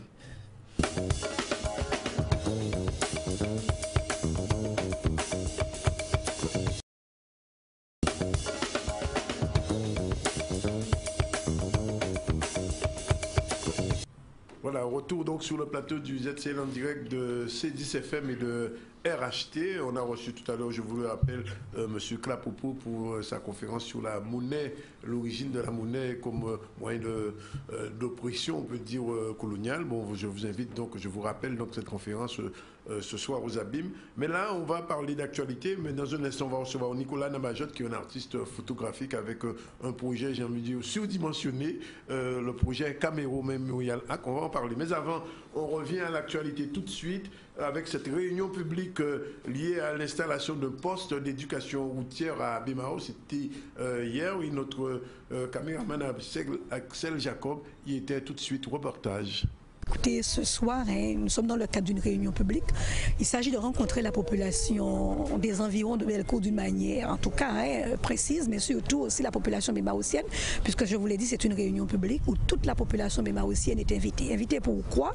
Voilà, retour donc sur le plateau du ZCL en direct de C10FM et de RHT. On a reçu tout à l'heure, je vous le rappelle, M. Klapopo pour sa conférence sur la monnaie, l'origine de la monnaie comme moyen d'oppression, on peut dire, coloniale. Bon, je vous invite donc, je vous rappelle donc cette conférence ce soir aux Abîmes. Mais là, on va parler d'actualité, mais dans un instant, on va recevoir Nicolas Namajotte, qui est un artiste photographique avec un projet, j'ai envie de dire, surdimensionné, le projet Camero Memorial Hack. On va en parler. Mais avant, on revient à l'actualité tout de suite avec cette réunion publique liée à l'installation de postes d'éducation routière à Bémao. C'était hier, oui, notre caméraman Axel Jacob y était tout de suite. Reportage. Écoutez, ce soir, nous sommes dans le cadre d'une réunion publique. Il s'agit de rencontrer la population des environs de Bellecour d'une manière, en tout cas précise, mais surtout aussi la population bémaotienne, puisque je vous l'ai dit, c'est une réunion publique où toute la population bémaotienne est invitée. Invitée pourquoi?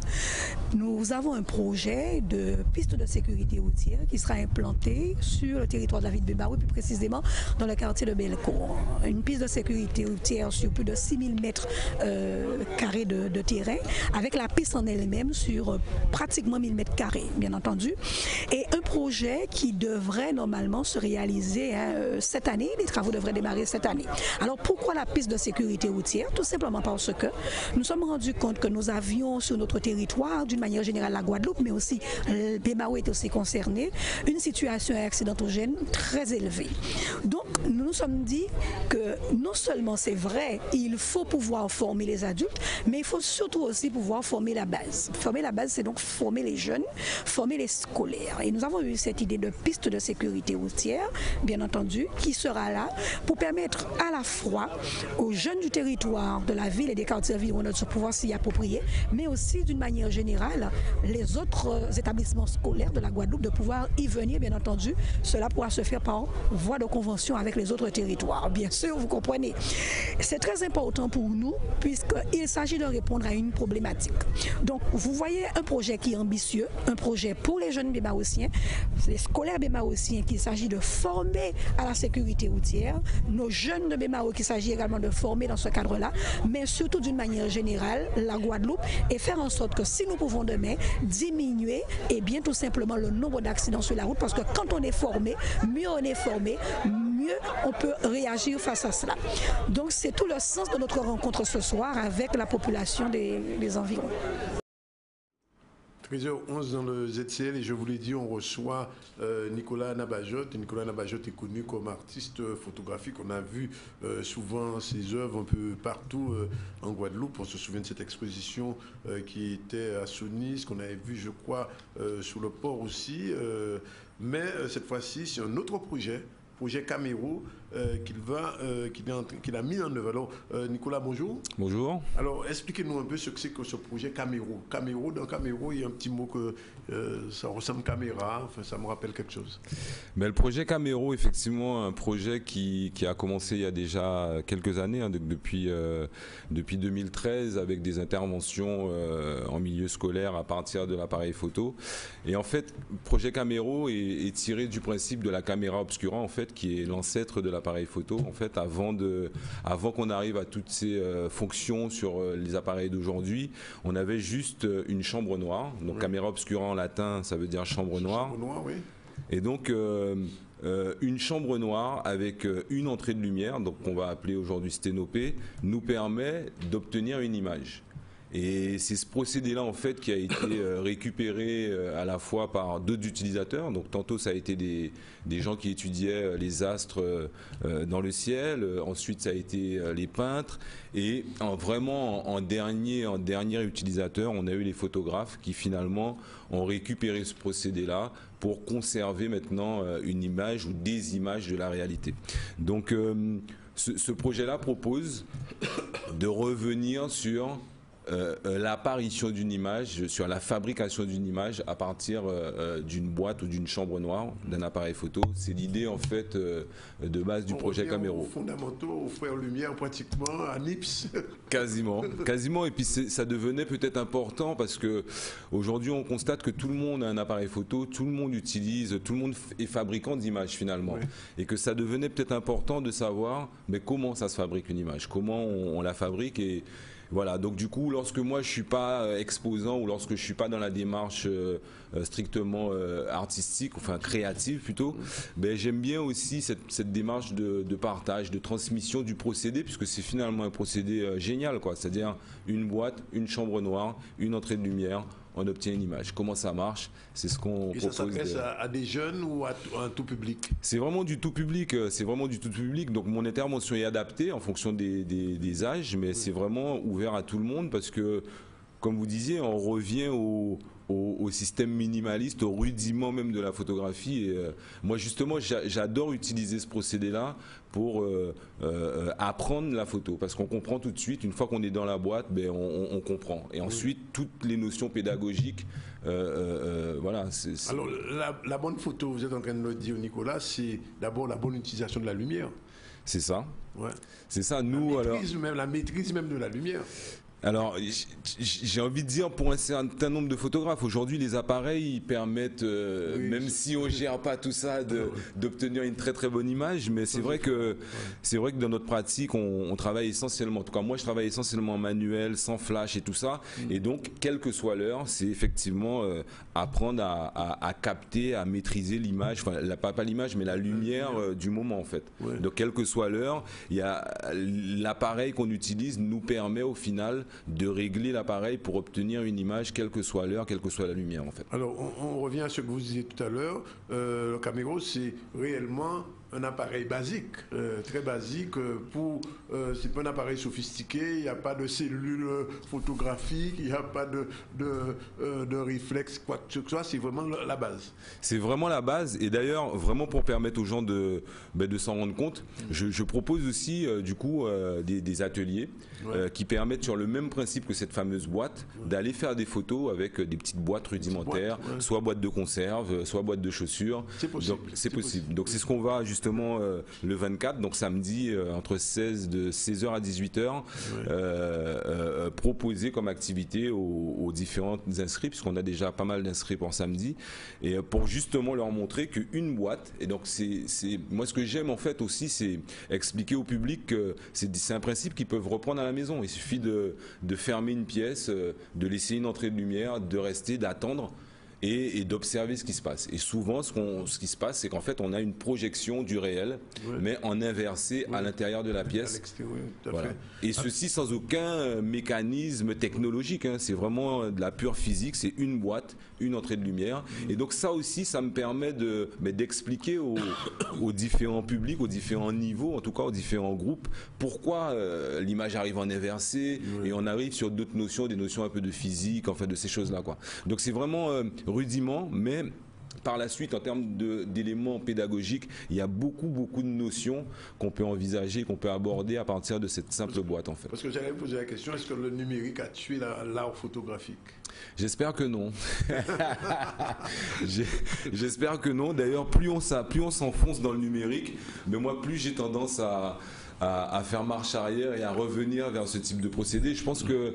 Nous avons un projet de piste de sécurité routière qui sera implanté sur le territoire de la ville de Bémao, plus précisément dans le quartier de Bellecour. Une piste de sécurité routière sur plus de 6000 mètres carrés de terrain, avec la piste en elle-même sur pratiquement 1000 mètres carrés, bien entendu, et un projet qui devrait normalement se réaliser cette année. Les travaux devraient démarrer cette année. Alors pourquoi la piste de sécurité routière? Tout simplement parce que nous sommes rendus compte que nous avions sur notre territoire, d'une manière générale la Guadeloupe, mais aussi Bémao est aussi concerné, une situation accidentogène très élevée. Donc nous nous sommes dit que non seulement c'est vrai, il faut pouvoir former les adultes, mais il faut surtout aussi pouvoir former la base. Former la base, c'est donc former les jeunes, former les scolaires. Et nous avons eu cette idée de piste de sécurité routière, bien entendu, qui sera là pour permettre à la fois aux jeunes du territoire, de la ville et des quartiers environnants de pouvoir s'y approprier, mais aussi d'une manière générale, les autres établissements scolaires de la Guadeloupe de pouvoir y venir, bien entendu. Cela pourra se faire par voie de convention avec les autres territoires. Bien sûr, vous comprenez. C'est très important pour nous, puisqu'il s'agit de répondre à une problématique. Donc, vous voyez un projet qui est ambitieux, un projet pour les jeunes bémaotiens, les scolaires bémaotiens qu'il s'agit de former à la sécurité routière, nos jeunes de Bémao qu'il s'agit également de former dans ce cadre-là, mais surtout d'une manière générale, la Guadeloupe, et faire en sorte que si nous pouvons demain diminuer, et bien tout simplement le nombre d'accidents sur la route, parce que quand on est formé, mieux on est formé, mieux on peut réagir face à cela. Donc c'est tout le sens de notre rencontre ce soir avec la population des environs. 13h11 dans le ZCL et je vous l'ai dit, on reçoit Nicolas Nabajot. Nicolas Nabajot est connu comme artiste photographique. On a vu souvent ses œuvres un peu partout en Guadeloupe. On se souvient de cette exposition qui était à Sonis, qu'on avait vu, je crois, sur le port aussi. Mais cette fois-ci, c'est un autre projet Camero, qu'il a mis en œuvre. Alors, Nicolas, bonjour. Bonjour. Alors, expliquez-nous un peu ce que c'est que ce projet Camero. Camero, dans Camero, il y a un petit mot que ça ressemble caméra, enfin, ça me rappelle quelque chose. Mais le projet Camero, effectivement, un projet qui a commencé il y a déjà quelques années, hein, depuis 2013, avec des interventions en milieu scolaire à partir de l'appareil photo. Et en fait, le projet Camero est tiré du principe de la caméra obscura, en fait, qui est l'ancêtre de l'appareil photo, en fait, avant qu'on arrive à toutes ces fonctions sur les appareils d'aujourd'hui, on avait juste une chambre noire. Donc caméra obscura en latin, ça veut dire chambre noire. Chambre noire, oui. Et donc une chambre noire avec une entrée de lumière, donc qu'on va appeler aujourd'hui sténopée, nous permet d'obtenir une image. Et c'est ce procédé-là, en fait, qui a été récupéré à la fois par d'autres utilisateurs. Donc, tantôt, ça a été des gens qui étudiaient les astres dans le ciel. Ensuite, ça a été les peintres. Et vraiment, en dernier utilisateur, on a eu les photographes qui, finalement, ont récupéré ce procédé-là pour conserver maintenant une image ou des images de la réalité. Donc, ce projet-là propose de revenir sur l'apparition d'une image, sur la fabrication d'une image à partir d'une boîte ou d'une chambre noire, d'un appareil photo. C'est l'idée, en fait, de base du projet Camero. Fondamentaux, aux frères Lumière, pratiquement, à Nips. Quasiment. Et puis ça devenait peut-être important parce que aujourd'hui on constate que tout le monde a un appareil photo, tout le monde utilise, tout le monde est fabricant d'images finalement. Oui. Et que ça devenait peut-être important de savoir mais comment ça se fabrique une image, comment on la fabrique. Et voilà, donc du coup, lorsque moi je suis pas exposant ou lorsque je suis pas dans la démarche strictement artistique, enfin créative plutôt, ben, j'aime bien aussi cette démarche de partage, de transmission du procédé, puisque c'est finalement un procédé génial, quoi. C'est-à-dire une boîte, une chambre noire, une entrée de lumière, on obtient une image. Comment ça marche? C'est ce qu'on propose. Et ça s'adresse à des jeunes ou à un tout public? C'est vraiment du tout public. Donc mon intervention est adaptée en fonction des âges, mais c'est vraiment ouvert à tout le monde parce que, comme vous disiez, on revient au système minimaliste, au rudiment même de la photographie. Et moi, justement, j'adore utiliser ce procédé-là pour apprendre la photo, parce qu'on comprend tout de suite, une fois qu'on est dans la boîte, ben, on comprend. Et ensuite, toutes les notions pédagogiques, voilà. Alors, la bonne photo, vous êtes en train de le dire, Nicolas, c'est d'abord la bonne utilisation de la lumière. C'est ça. Ouais. C'est ça, la maîtrise même de la lumière. Alors, j'ai envie de dire, pour un certain nombre de photographes, aujourd'hui, les appareils ils permettent, même si on ne gère pas tout ça, d'obtenir une très très bonne image. Mais c'est vrai que dans notre pratique, on travaille essentiellement, en tout cas moi je travaille essentiellement en manuel, sans flash et tout ça. Et donc, quelle que soit l'heure, c'est effectivement apprendre à capter, à maîtriser l'image, enfin pas l'image, mais la lumière du moment en fait. Ouais. Donc, quelle que soit l'heure, l'appareil qu'on utilise nous permet au final de régler l'appareil pour obtenir une image, quelle que soit l'heure, quelle que soit la lumière en fait. Alors on revient à ce que vous disiez tout à l'heure, le Camero c'est réellement un appareil basique, très basique, c'est pas un appareil sophistiqué, il n'y a pas de cellule photographique, il n'y a pas de réflexe, quoi que ce soit, c'est vraiment la base. C'est vraiment la base, et d'ailleurs, vraiment pour permettre aux gens de s'en rendre compte, je propose aussi du coup des ateliers qui permettent sur le même principe que cette fameuse boîte, d'aller faire des photos avec des petites boîtes rudimentaires, soit boîtes de conserve, soit boîtes de chaussures. C'est possible. Donc c'est possible. Donc c'est ce qu'on va justement le 24, donc samedi, entre 16h à 18h, proposer comme activité aux différents inscrits, puisqu'on a déjà pas mal d'inscrits pour samedi, et pour justement leur montrer qu'une boîte, et donc moi ce que j'aime en fait aussi, c'est expliquer au public que c'est un principe qu'ils peuvent reprendre à la maison. Il suffit de fermer une pièce, de laisser une entrée de lumière, de rester, d'attendre. et d'observer ce qui se passe. Et souvent, ce qui se passe, c'est qu'en fait, on a une projection du réel, mais en inversé à l'intérieur de la pièce. Voilà. Et ceci sans aucun mécanisme technologique. Hein. C'est vraiment de la pure physique. C'est une boîte, une entrée de lumière. Et donc ça aussi, ça me permet d'expliquer aux différents publics, aux différents niveaux, en tout cas aux différents groupes, pourquoi l'image arrive en inversé et on arrive sur d'autres notions, des notions un peu de physique, en fait, de ces choses-là, quoi. Donc c'est vraiment rudiment, mais par la suite, en termes d'éléments pédagogiques, il y a beaucoup de notions qu'on peut envisager, qu'on peut aborder à partir de cette simple boîte, en fait. Parce que j'allais poser la question, est-ce que le numérique a tué l'art photographique? J'espère que non. J'espère que non. D'ailleurs, plus on s'enfonce dans le numérique, mais moi, plus j'ai tendance à faire marche arrière et à revenir vers ce type de procédé. Je pense que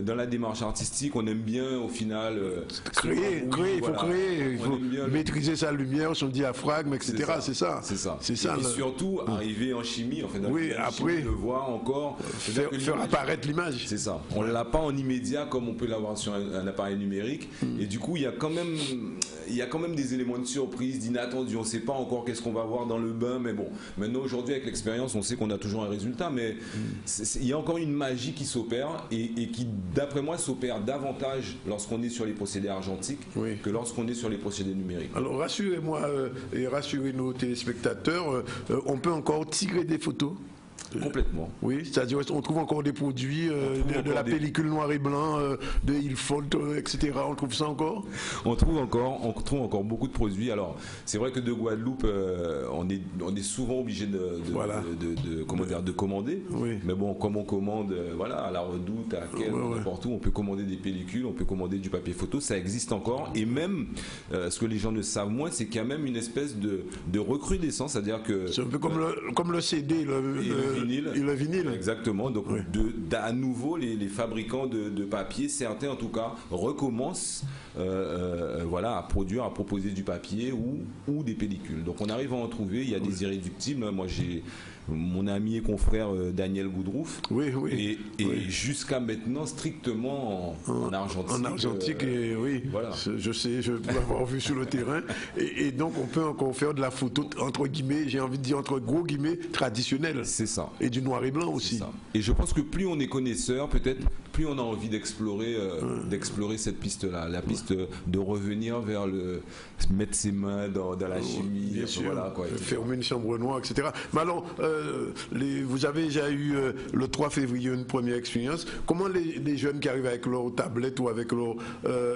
dans la démarche artistique, on aime bien au final il faut maîtriser sa lumière, son diaphragme, etc. C'est ça. Et surtout arriver en chimie, en fait. Après le voir encore, faire apparaître l'image. C'est ça. On l'a pas en immédiat comme on peut l'avoir sur un appareil numérique. Et du coup, il y a quand même des éléments de surprise, d'inattendu. On ne sait pas encore qu'est-ce qu'on va voir dans le bain, mais bon. Maintenant, aujourd'hui, avec l'expérience, on sait qu'on a toujours un résultat, mais il y a encore une magie qui s'opère et qui, d'après moi, s'opère davantage lorsqu'on est sur les procédés argentiques que lorsqu'on est sur les procédés numériques. Alors rassurez-moi et rassurez nos téléspectateurs, on peut encore tirer des photos. Complètement. Oui, c'est-à-dire on trouve encore des produits de la pellicule noir et blanc, de Ilford, etc. On trouve ça encore? On trouve encore beaucoup de produits. Alors, c'est vrai que de Guadeloupe, on est souvent obligé de commander. Oui. Mais bon, comme on commande, à la Redoute, à Quel, n'importe où, on peut commander des pellicules, on peut commander du papier photo. Ça existe encore. Et même, ce que les gens ne savent moins, c'est qu'il y a même une espèce de recrudescence, c'est-à-dire que c'est un peu comme le CD, le vinyle. Exactement. Donc, à nouveau, les fabricants de papier, certains en tout cas, recommencent à produire, à proposer du papier ou des pellicules. Donc, on arrive à en trouver. Il y a des irréductibles. Moi, j'ai mon ami et confrère Daniel Goudrouf. Et jusqu'à maintenant, strictement en argentique. En argentique, Voilà. Je sais, je peux l'avoir vu sur le terrain. Et donc, on peut encore faire de la photo, entre guillemets, j'ai envie de dire entre gros guillemets, traditionnelle. C'est ça. Et du noir et blanc aussi. Ça. Et je pense que plus on est connaisseur, peut-être, plus on a envie d'explorer cette piste-là. La piste de revenir vers mettre ses mains dans la chimie. Bien sûr. Fermer une chambre noire, etc. Mais alors, vous avez déjà eu le 3 février une première expérience. Comment les jeunes qui arrivent avec leur tablette ou avec leur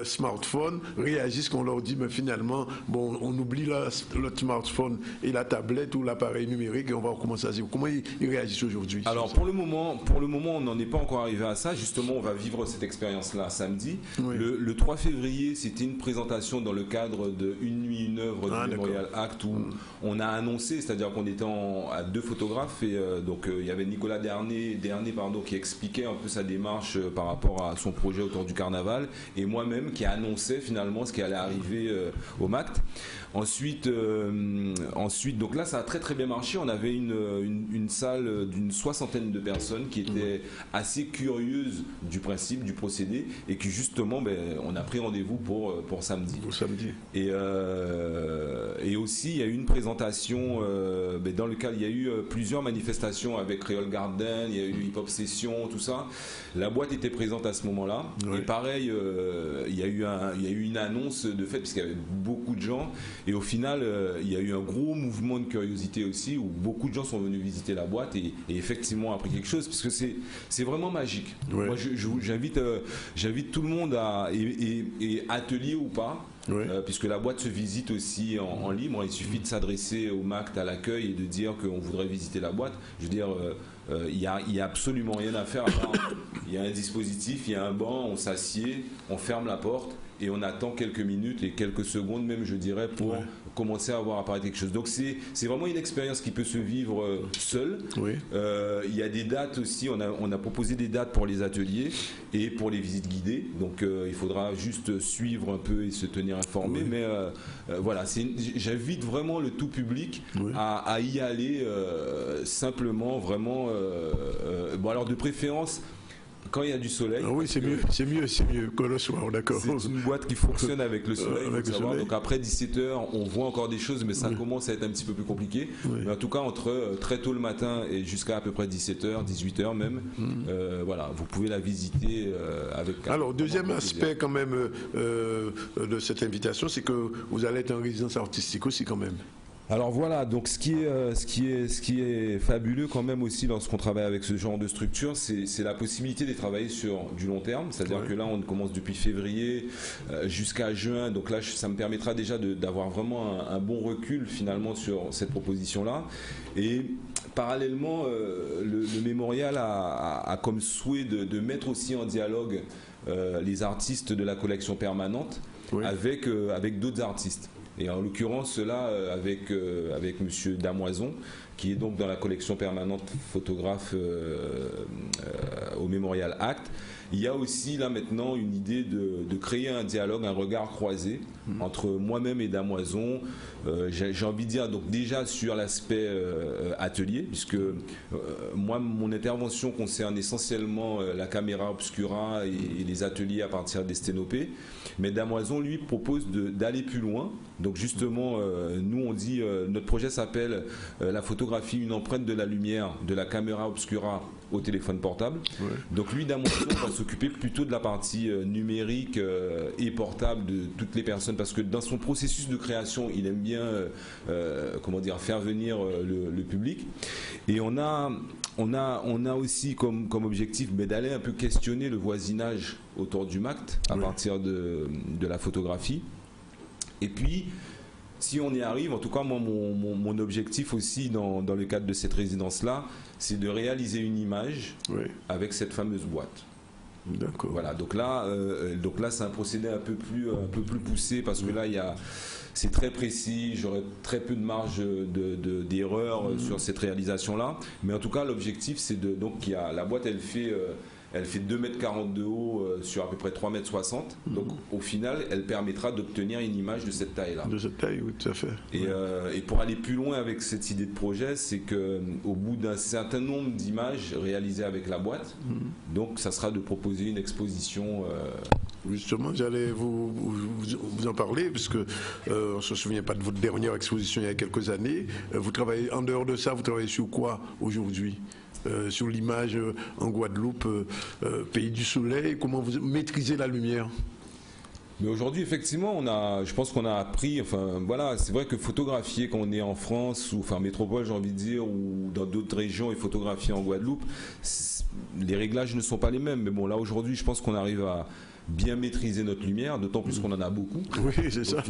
smartphone réagissent quand on leur dit mais finalement on oublie le smartphone et la tablette ou l'appareil numérique et on va recommencer à zéro? Comment ils réagissent aujourd'hui? Alors pour le moment on n'en est pas encore arrivé à ça. Justement, on va vivre cette expérience-là samedi. Le 3 février, c'était une présentation dans le cadre de Une nuit, une œuvre du Memorial Act où on a annoncé, c'est-à-dire qu'on était à 2 photographes et donc il y avait Nicolas Dernier qui expliquait un peu sa démarche par rapport à son projet autour du carnaval et moi-même qui annonçais finalement ce qui allait arriver au MACT. Ensuite, donc là, ça a très très bien marché. On avait une salle d'une 60aine de personnes qui étaient assez curieuses du principe, du procédé, et qui justement, on a pris rendez-vous pour samedi. Pour samedi. Et aussi, il y a eu une présentation dans lequel il y a eu plusieurs manifestations avec Creole Garden, il y a eu Hip Hop Session, tout ça. La boîte était présente à ce moment-là. Et pareil, il y a eu une annonce de fait, puisqu'il y avait beaucoup de gens. Et au final, il y a eu un gros mouvement de curiosité aussi, où beaucoup de gens sont venus visiter la boîte et effectivement appris quelque chose, puisque c'est vraiment magique. Moi, j'invite tout le monde et atelier ou pas, puisque la boîte se visite aussi en libre. Il suffit de s'adresser au MACT, à l'accueil, et de dire qu'on voudrait visiter la boîte. Je veux dire, il y a absolument rien à faire. Il y a un dispositif, il y a un banc, on s'assied, on ferme la porte et on attend quelques minutes et quelques secondes même, je dirais, pour commencer à voir apparaître quelque chose. Donc c'est vraiment une expérience qui peut se vivre seule. Il y a des dates aussi, on a proposé des dates pour les ateliers et pour les visites guidées. Donc il faudra juste suivre un peu et se tenir informé. Mais voilà, j'invite vraiment le tout public à y aller simplement, vraiment. Alors de préférence, Quand il y a du soleil. Ah oui, c'est mieux que le soir, d'accord. C'est une boîte qui fonctionne avec le soleil. Avec le soleil. Donc après 17h, on voit encore des choses, mais ça commence à être un petit peu plus compliqué. Mais en tout cas, entre très tôt le matin et jusqu'à à peu près 17h, 18h même, voilà, vous pouvez la visiter avec. Alors, deuxième aspect quand même de cette invitation, c'est que vous allez être en résidence artistique aussi quand même. Alors voilà, donc ce qui est fabuleux quand même aussi lorsqu'on travaille avec ce genre de structure, c'est la possibilité de travailler sur du long terme. C'est-à-dire que là, on commence depuis février jusqu'à juin. Donc là, ça me permettra déjà d'avoir vraiment un bon recul finalement sur cette proposition-là. Et parallèlement, le mémorial a comme souhait de mettre aussi en dialogue les artistes de la collection permanente avec d'autres artistes. Et en l'occurrence, cela avec Monsieur Damoison, qui est donc dans la collection permanente photographe au Mémorial Act. Il y a aussi là maintenant une idée de créer un dialogue, un regard croisé entre moi-même et Damoison. J'ai envie de dire donc déjà sur l'aspect atelier, puisque moi mon intervention concerne essentiellement la caméra obscura et les ateliers à partir des sténopées. Mais Damoison lui propose d'aller plus loin. Donc justement, nous on dit notre projet s'appelle la photographie, une empreinte de la lumière de la caméra obscura au téléphone portable. Donc lui, Damoison va s'occuper plutôt de la partie numérique et portable de toutes les personnes, parce que dans son processus de création, il aime bien faire venir le public. Et on a aussi comme objectif d'aller un peu questionner le voisinage autour du MACT à partir de la photographie. Et puis, si on y arrive, en tout cas moi mon objectif aussi dans le cadre de cette résidence-là, c'est de réaliser une image avec cette fameuse boîte. D'accord. Voilà, donc là c'est un procédé un peu plus poussé, parce que là c'est très précis, j'aurai très peu de marge d'erreur sur cette réalisation-là. Mais en tout cas, l'objectif, c'est la boîte, elle fait 2,40 m de haut sur à peu près 3,60 m. Donc au final, elle permettra d'obtenir une image de cette taille-là. De cette taille, oui, tout à fait. Et pour aller plus loin avec cette idée de projet, c'est qu'au bout d'un certain nombre d'images réalisées avec la boîte, donc ça sera de proposer une exposition. Justement, j'allais vous en parler, parce que on ne se souvient pas de votre dernière exposition il y a quelques années. Vous travaillez, en dehors de ça, vous travaillez sur quoi aujourd'hui ? Sur l'image en Guadeloupe, pays du soleil, comment vous maîtrisez la lumière? Mais aujourd'hui, effectivement, je pense qu'on a appris, c'est vrai que photographier quand on est en France, ou métropole, j'ai envie de dire, ou dans d'autres régions, et photographier en Guadeloupe, les réglages ne sont pas les mêmes. Mais bon, là, aujourd'hui, je pense qu'on arrive à bien maîtriser notre lumière, d'autant plus qu'on en a beaucoup. Oui, c'est ça.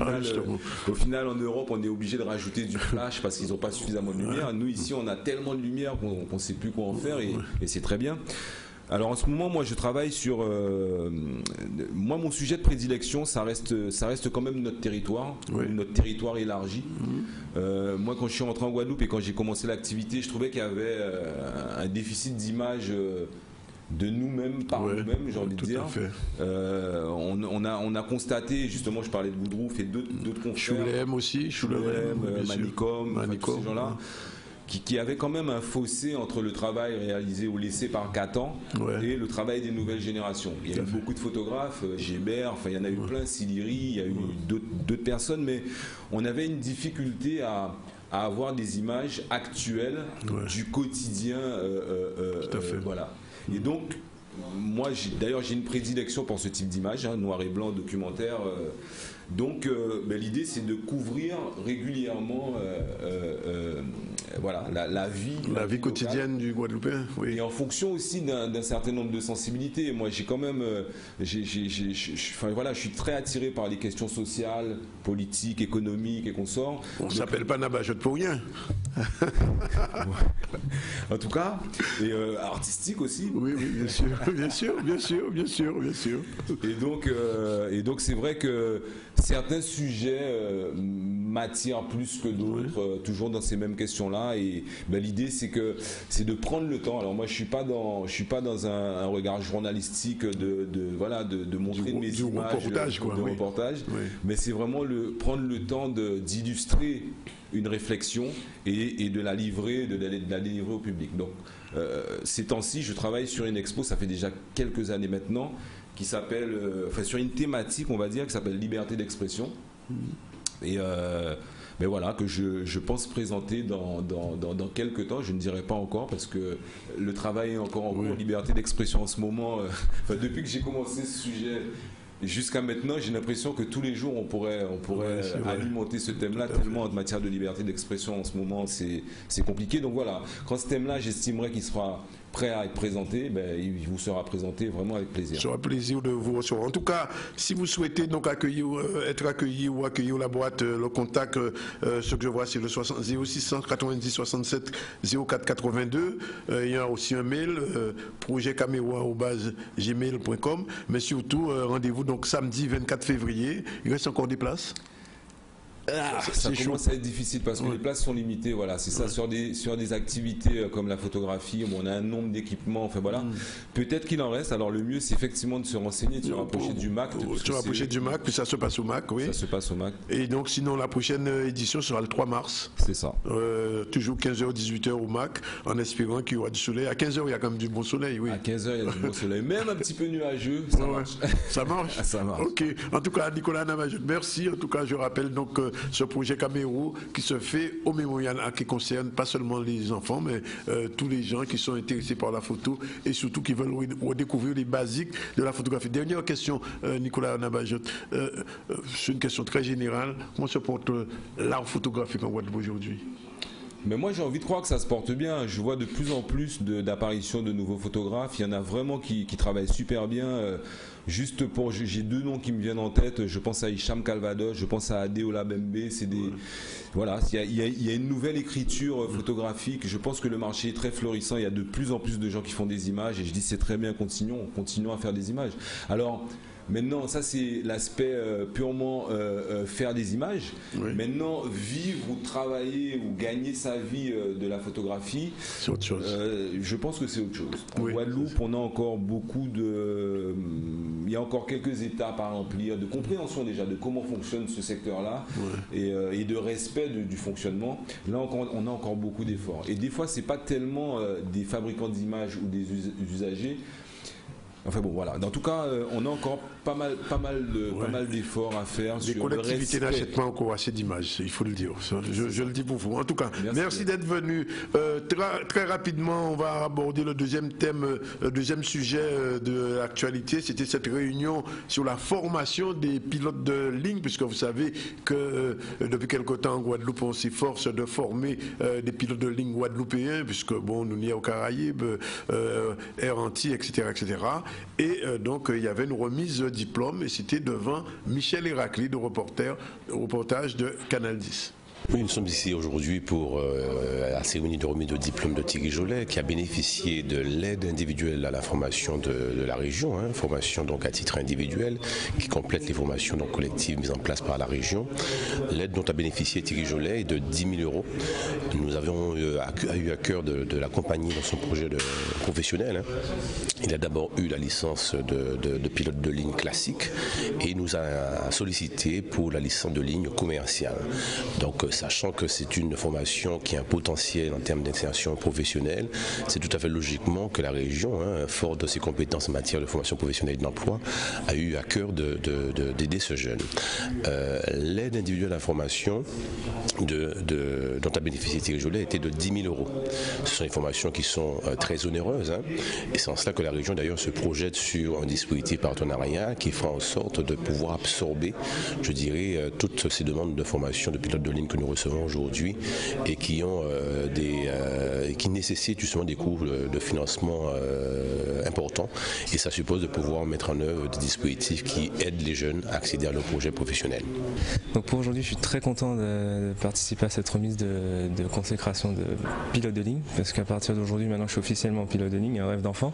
Au final, en Europe, on est obligé de rajouter du flash parce qu'ils n'ont pas suffisamment de lumière. Nous, ici, on a tellement de lumière qu'on ne sait plus quoi en faire, et c'est très bien. Alors en ce moment, moi je travaille sur... moi mon sujet de prédilection, ça reste quand même notre territoire, notre territoire élargi. Moi quand je suis rentré en Guadeloupe et quand j'ai commencé l'activité, je trouvais qu'il y avait un déficit d'image de nous-mêmes, par nous-mêmes, j'ai envie de dire. On a constaté, justement, je parlais de Woodroof et d'autres confrères. Choulem aussi, Manicom, tous ces gens-là. Qui avait quand même un fossé entre le travail réalisé ou laissé par Catan et le travail des nouvelles générations. Il y a eu beaucoup de photographes, Gébert, il y en a eu plein, Siliri, il y a eu d'autres personnes, mais on avait une difficulté à avoir des images actuelles du quotidien. Tout à fait. Voilà. Et donc, moi, j'ai une prédilection pour ce type d'image, noir et blanc, documentaire. Donc, l'idée, c'est de couvrir régulièrement la vie quotidienne du Guadeloupéen. Oui. Et en fonction aussi d'un certain nombre de sensibilités. Moi, j'ai quand même, je suis très attiré par les questions sociales, politiques, économiques et consorts. On ne s'appelle pas Nabajot pour rien. En tout cas, et artistique aussi. Oui, bien sûr. Et donc c'est vrai que certains sujets m'attire plus que d'autres, toujours dans ces mêmes questions-là. Et l'idée, c'est de prendre le temps. Alors moi, je suis pas dans un regard journalistique de montrer mes images de reportage, mais c'est vraiment prendre le temps d'illustrer une réflexion et de la livrer, au public. Donc ces temps-ci, je travaille sur une expo, ça fait déjà quelques années maintenant, qui s'appelle, sur une thématique, on va dire, qui s'appelle Liberté d'expression. Et voilà, que je pense présenter dans quelques temps, je ne dirai pas encore, parce que le travail est encore en cours. Liberté d'expression en ce moment, depuis que j'ai commencé ce sujet jusqu'à maintenant, j'ai l'impression que tous les jours on pourrait alimenter ce thème-là, tellement en matière de liberté d'expression en ce moment c'est compliqué. Donc voilà, quand ce thème-là, j'estimerais qu'il sera prêt à être présenté, il vous sera présenté vraiment avec plaisir. Ce sera plaisir de vous recevoir. En tout cas, si vous souhaitez donc être accueilli ou accueillir la boîte, le contact, ce que je vois, c'est le 0690 67 04 82. Il y a aussi un mail, projetcamero@gmail.com. Mais surtout, rendez-vous donc samedi 24 février. Il reste encore des places? Ça commence à être difficile parce que les places sont limitées, voilà, c'est ça, sur des activités comme la photographie, on a un nombre d'équipements, peut-être qu'il en reste. Alors le mieux, c'est effectivement de se renseigner, de se rapprocher du MAC. Puis ça se passe au MAC, oui. Ça se passe au MAC. Et donc sinon, la prochaine édition sera le 3 mars. C'est ça. Toujours 15h, 18h au MAC, en espérant qu'il y aura du soleil. À 15h, il y a quand même du bon soleil, oui. À 15h, il y a du bon soleil, même un petit peu nuageux, ça marche. Ça marche. Ça marche. Ok. En tout cas, Nicolas Navajotte, merci. En tout cas, je rappelle donc ce projet Camero qui se fait au mémorial, qui concerne pas seulement les enfants, mais tous les gens qui sont intéressés par la photo et surtout qui veulent redécouvrir les basiques de la photographie. Dernière question, Nicolas Navajotte. C'est une question très générale. Comment se porte l'art photographique en Guadeloupe aujourd'hui? Mais moi j'ai envie de croire que ça se porte bien. Je vois de plus en plus d'apparitions de nouveaux photographes. Il y en a vraiment qui travaillent super bien. J'ai deux noms qui me viennent en tête. Je pense à Hicham Calvados, je pense à Adeola Bembe. C'est voilà, il y a une nouvelle écriture photographique. Je pense que le marché est très florissant. Il y a de plus en plus de gens qui font des images et je dis c'est très bien, continuons à faire des images. Alors maintenant, ça c'est l'aspect purement faire des images. Maintenant, vivre ou travailler ou gagner sa vie de la photographie, c'est autre chose. Je pense que c'est autre chose. En Guadeloupe, on a encore il y a encore quelques étapes à remplir, de compréhension déjà de comment fonctionne ce secteur-là et de respect du fonctionnement. Là, on a encore beaucoup d'efforts. Et des fois, c'est pas tellement des fabricants d'images ou des usagers. Enfin bon, voilà. En tout cas, on a encore pas mal d'efforts à faire. Les collectivités n'achètent pas encore assez d'images, il faut le dire. Je le dis pour vous. En tout cas, merci d'être venu. Très rapidement, on va aborder le deuxième thème, le deuxième sujet de l'actualité. C'était cette réunion sur la formation des pilotes de ligne, puisque vous savez que depuis quelque temps, en Guadeloupe, on s'efforce de former des pilotes de ligne guadeloupéens, puisque bon, nous n'y sommes aux Caraïbes, Air Antilles, etc., etc. Et donc il y avait une remise de diplôme et c'était devant Michel Héracli, de reportage de Canal 10. Oui, nous sommes ici aujourd'hui pour la cérémonie de remise de diplôme de Thierry Jolet, qui a bénéficié de l'aide individuelle à la formation de la région, formation donc à titre individuel, qui complète les formations donc collectives mises en place par la région. L'aide dont a bénéficié Thierry Jolet est de 10 000 €. Nous avons eu à cœur de l'accompagner dans son projet professionnel. Il a d'abord eu la licence de pilote de ligne classique et il nous a sollicité pour la licence de ligne commerciale. Donc, sachant que c'est une formation qui a un potentiel en termes d'insertion professionnelle, c'est tout à fait logiquement que la région, fort de ses compétences en matière de formation professionnelle et d'emploi, a eu à cœur d'aider ce jeune. L'aide individuelle à la formation dont a bénéficié Thierry Jolet était de 10 000 €. Ce sont des formations qui sont très onéreuses, et c'est en cela que la région d'ailleurs se projette sur un dispositif partenariat qui fera en sorte de pouvoir absorber, je dirais, toutes ces demandes de formation de pilotes de ligne que nous recevons aujourd'hui et qui ont qui nécessitent justement des coûts de financement importants. Et ça suppose de pouvoir mettre en œuvre des dispositifs qui aident les jeunes à accéder à leur projet professionnel. Donc pour aujourd'hui, je suis très content de participer à cette remise de consécration de pilote de ligne, parce qu'à partir d'aujourd'hui, maintenant, je suis officiellement pilote de ligne, un rêve d'enfant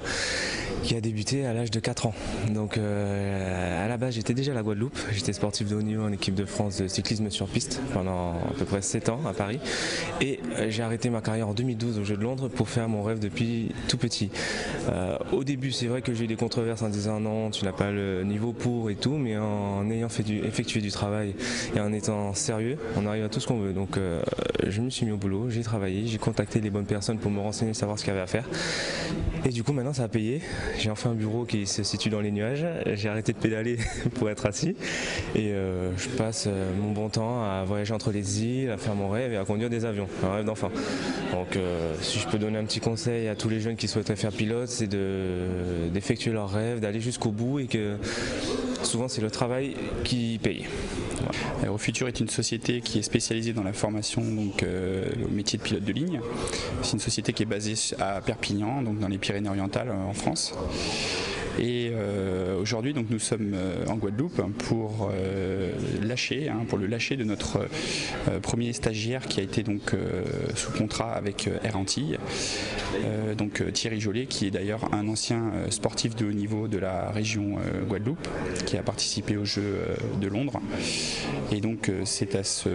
qui a débuté à l'âge de 4 ans. Donc à la base, j'étais déjà à la Guadeloupe, j'étais sportif de haut niveau en équipe de France de cyclisme sur piste pendant à peu près 7 ans à Paris, et j'ai arrêté ma carrière en 2012 aux Jeux de Londres pour faire mon rêve depuis tout petit. Au début, c'est vrai que j'ai eu des controverses en disant non, tu n'as pas le niveau pour et tout, mais en ayant effectué du travail et en étant sérieux, on arrive à tout ce qu'on veut. Donc je me suis mis au boulot, j'ai travaillé, j'ai contacté les bonnes personnes pour me renseigner, savoir ce qu'il y avait à faire. Et du coup maintenant ça a payé. J'ai enfin un bureau qui se situe dans les nuages, j'ai arrêté de pédaler pour être assis et je passe mon bon temps à voyager entre les îles, à faire mon rêve et à conduire des avions, un rêve d'enfant. Donc si je peux donner un petit conseil à tous les jeunes qui souhaiteraient faire pilote, c'est d'effectuer leur rêve, d'aller jusqu'au bout, et que souvent c'est le travail qui paye. Voilà. Aérofutur est une société qui est spécialisée dans la formation donc, au métier de pilote de ligne. C'est une société qui est basée à Perpignan, donc dans les Pyrénées-Orientales en France. Et aujourd'hui, donc, nous sommes en Guadeloupe pour le lâcher de notre premier stagiaire qui a été donc sous contrat avec Air Antilles, donc Thierry Jolet, qui est d'ailleurs un ancien sportif de haut niveau de la région Guadeloupe, qui a participé aux Jeux de Londres. Et donc c'est à ce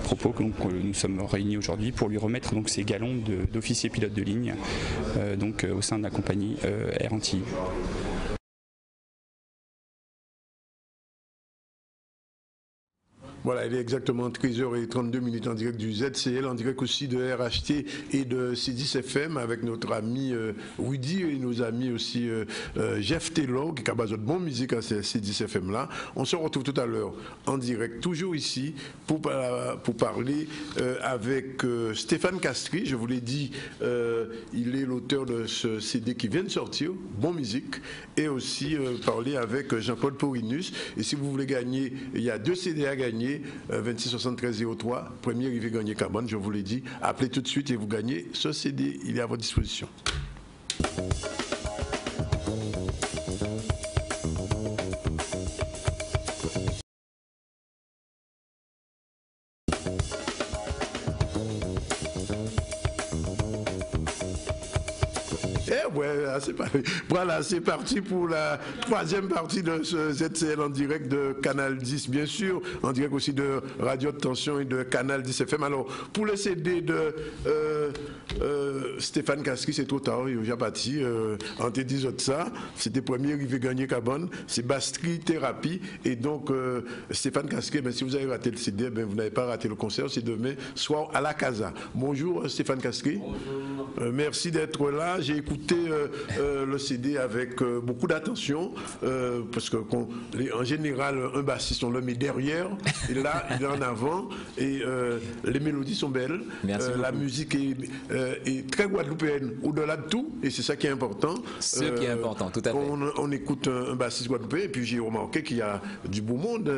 propos que nous sommes réunis aujourd'hui pour lui remettre donc ses galons d'officier pilote de ligne donc au sein de la compagnie Air Antilles. Voilà, il est exactement 13h32 en direct du ZCL, en direct aussi de RHT et de C10FM avec notre ami Rudy et nos amis aussi Jeff Taylor qui a besoin de bonne musique à C10FM là. On se retrouve tout à l'heure en direct, toujours ici pour parler avec Stéphane Castries. Je vous l'ai dit, il est l'auteur de ce CD qui vient de sortir, Bon Musique, et aussi parler avec Jean-Claude Porinus. Et si vous voulez gagner, il y a 2 CD à gagner. 26 73 03, premier arrivé gagner Carbone, je vous l'ai dit. Appelez tout de suite et vous gagnez ce CD, il est à votre disposition. Voilà, c'est parti pour la 3e partie de ce ZCL en direct de Canal 10, bien sûr, en direct aussi de Radio de Tension et de Canal 10 FM. Alors, pour le CD de Stéphane Castries, c'est trop tard, il a déjà parti. En te disant ça, c'était premier arrivé gagner Carbone, c'est Bastry Thérapie. Et donc, Stéphane Castries, si vous avez raté le CD, vous n'avez pas raté le concert, c'est demain soir à la Casa. Bonjour Stéphane Castries. Bonjour. Merci d'être là. J'ai écouté le CD avec beaucoup d'attention parce que en général un bassiste on le met derrière et là il est en avant et les mélodies sont belles. La musique est très guadeloupéenne au-delà de tout et c'est ça qui est important. Ce qui est important, tout à fait. On écoute un bassiste guadeloupéen et puis j'ai remarqué qu'il y a du beau monde,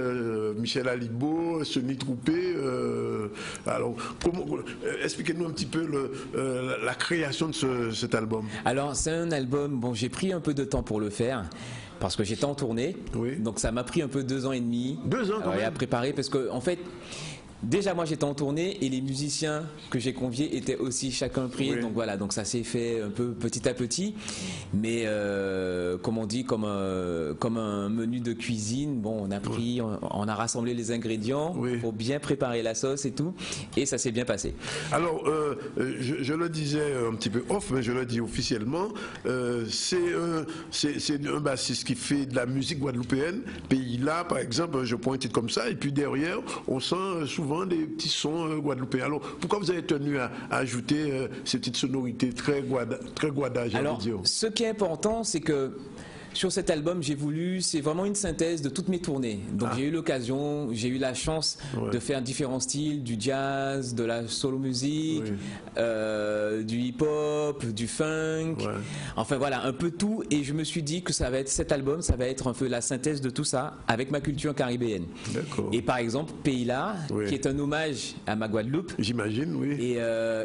Michel Alibo, Sonny Troupé. Alors expliquez-nous un petit peu la création de cet album. Alors c'est un album, bon j'ai pris un peu de temps pour le faire parce que j'étais en tournée, oui. Donc ça m'a pris un peu 2 ans et demi 2 ans quand même. À préparer parce que en fait déjà moi j'étais en tournée et les musiciens que j'ai conviés étaient aussi chacun pris, oui. Donc voilà, donc ça s'est fait un peu petit à petit, mais comme on dit, comme un menu de cuisine, bon on a pris, on a rassemblé les ingrédients, oui. Pour bien préparer la sauce et tout, et ça s'est bien passé. Alors je le disais un petit peu off, mais je le dis officiellement, c'est un bassiste qui fait de la musique guadeloupéenne, pays là par exemple, je prends un titre comme ça, et puis derrière on sent souvent des petits sons guadeloupéens. Alors, pourquoi vous avez tenu à ajouter ces petites sonorités très guada, j'ai envie de dire? Ce qui est important, c'est que sur cet album, c'est vraiment une synthèse de toutes mes tournées. Donc j'ai eu l'occasion, j'ai eu la chance de faire différents styles, du jazz, de la solo musique, du hip-hop, du funk, enfin voilà, un peu tout. Et je me suis dit que cet album, ça va être un peu la synthèse de tout ça avec ma culture caribéenne. Et par exemple, Pays-là, qui est un hommage à ma Guadeloupe. J'imagine, oui.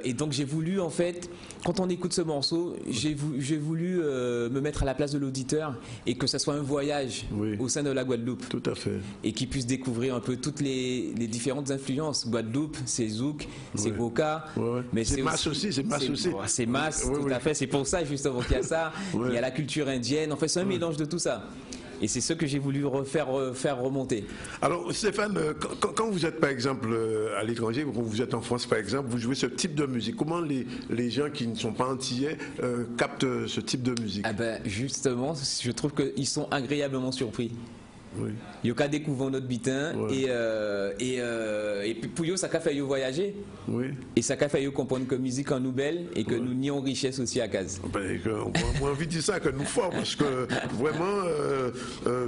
Et donc j'ai voulu, en fait, quand on écoute ce morceau, j'ai voulu me mettre à la place de l'auditeur et que ça soit un voyage au sein de la Guadeloupe. Tout à fait. Et qu'il puisse découvrir un peu toutes les différentes influences. Guadeloupe, c'est zouk, c'est goka. Mais c'est masse aussi, c'est masse aussi. C'est masse, tout à fait. C'est pour ça, justement, qu'il y a ça. Il y a la culture indienne. En fait, c'est un mélange de tout ça. Et c'est ce que j'ai voulu faire remonter. Alors Stéphane, quand vous êtes par exemple à l'étranger, quand vous êtes en France par exemple, vous jouez ce type de musique. Comment les gens qui ne sont pas antillais captent ce type de musique? Justement, je trouve qu'ils sont agréablement surpris. Il y a qu'à découvrir notre bitin et puis pour eux ça a fait voyager et ça a fait comprendre que musique en nous belle et que nous nions richesse aussi à case. On a envie de dire ça que nous fort parce que vraiment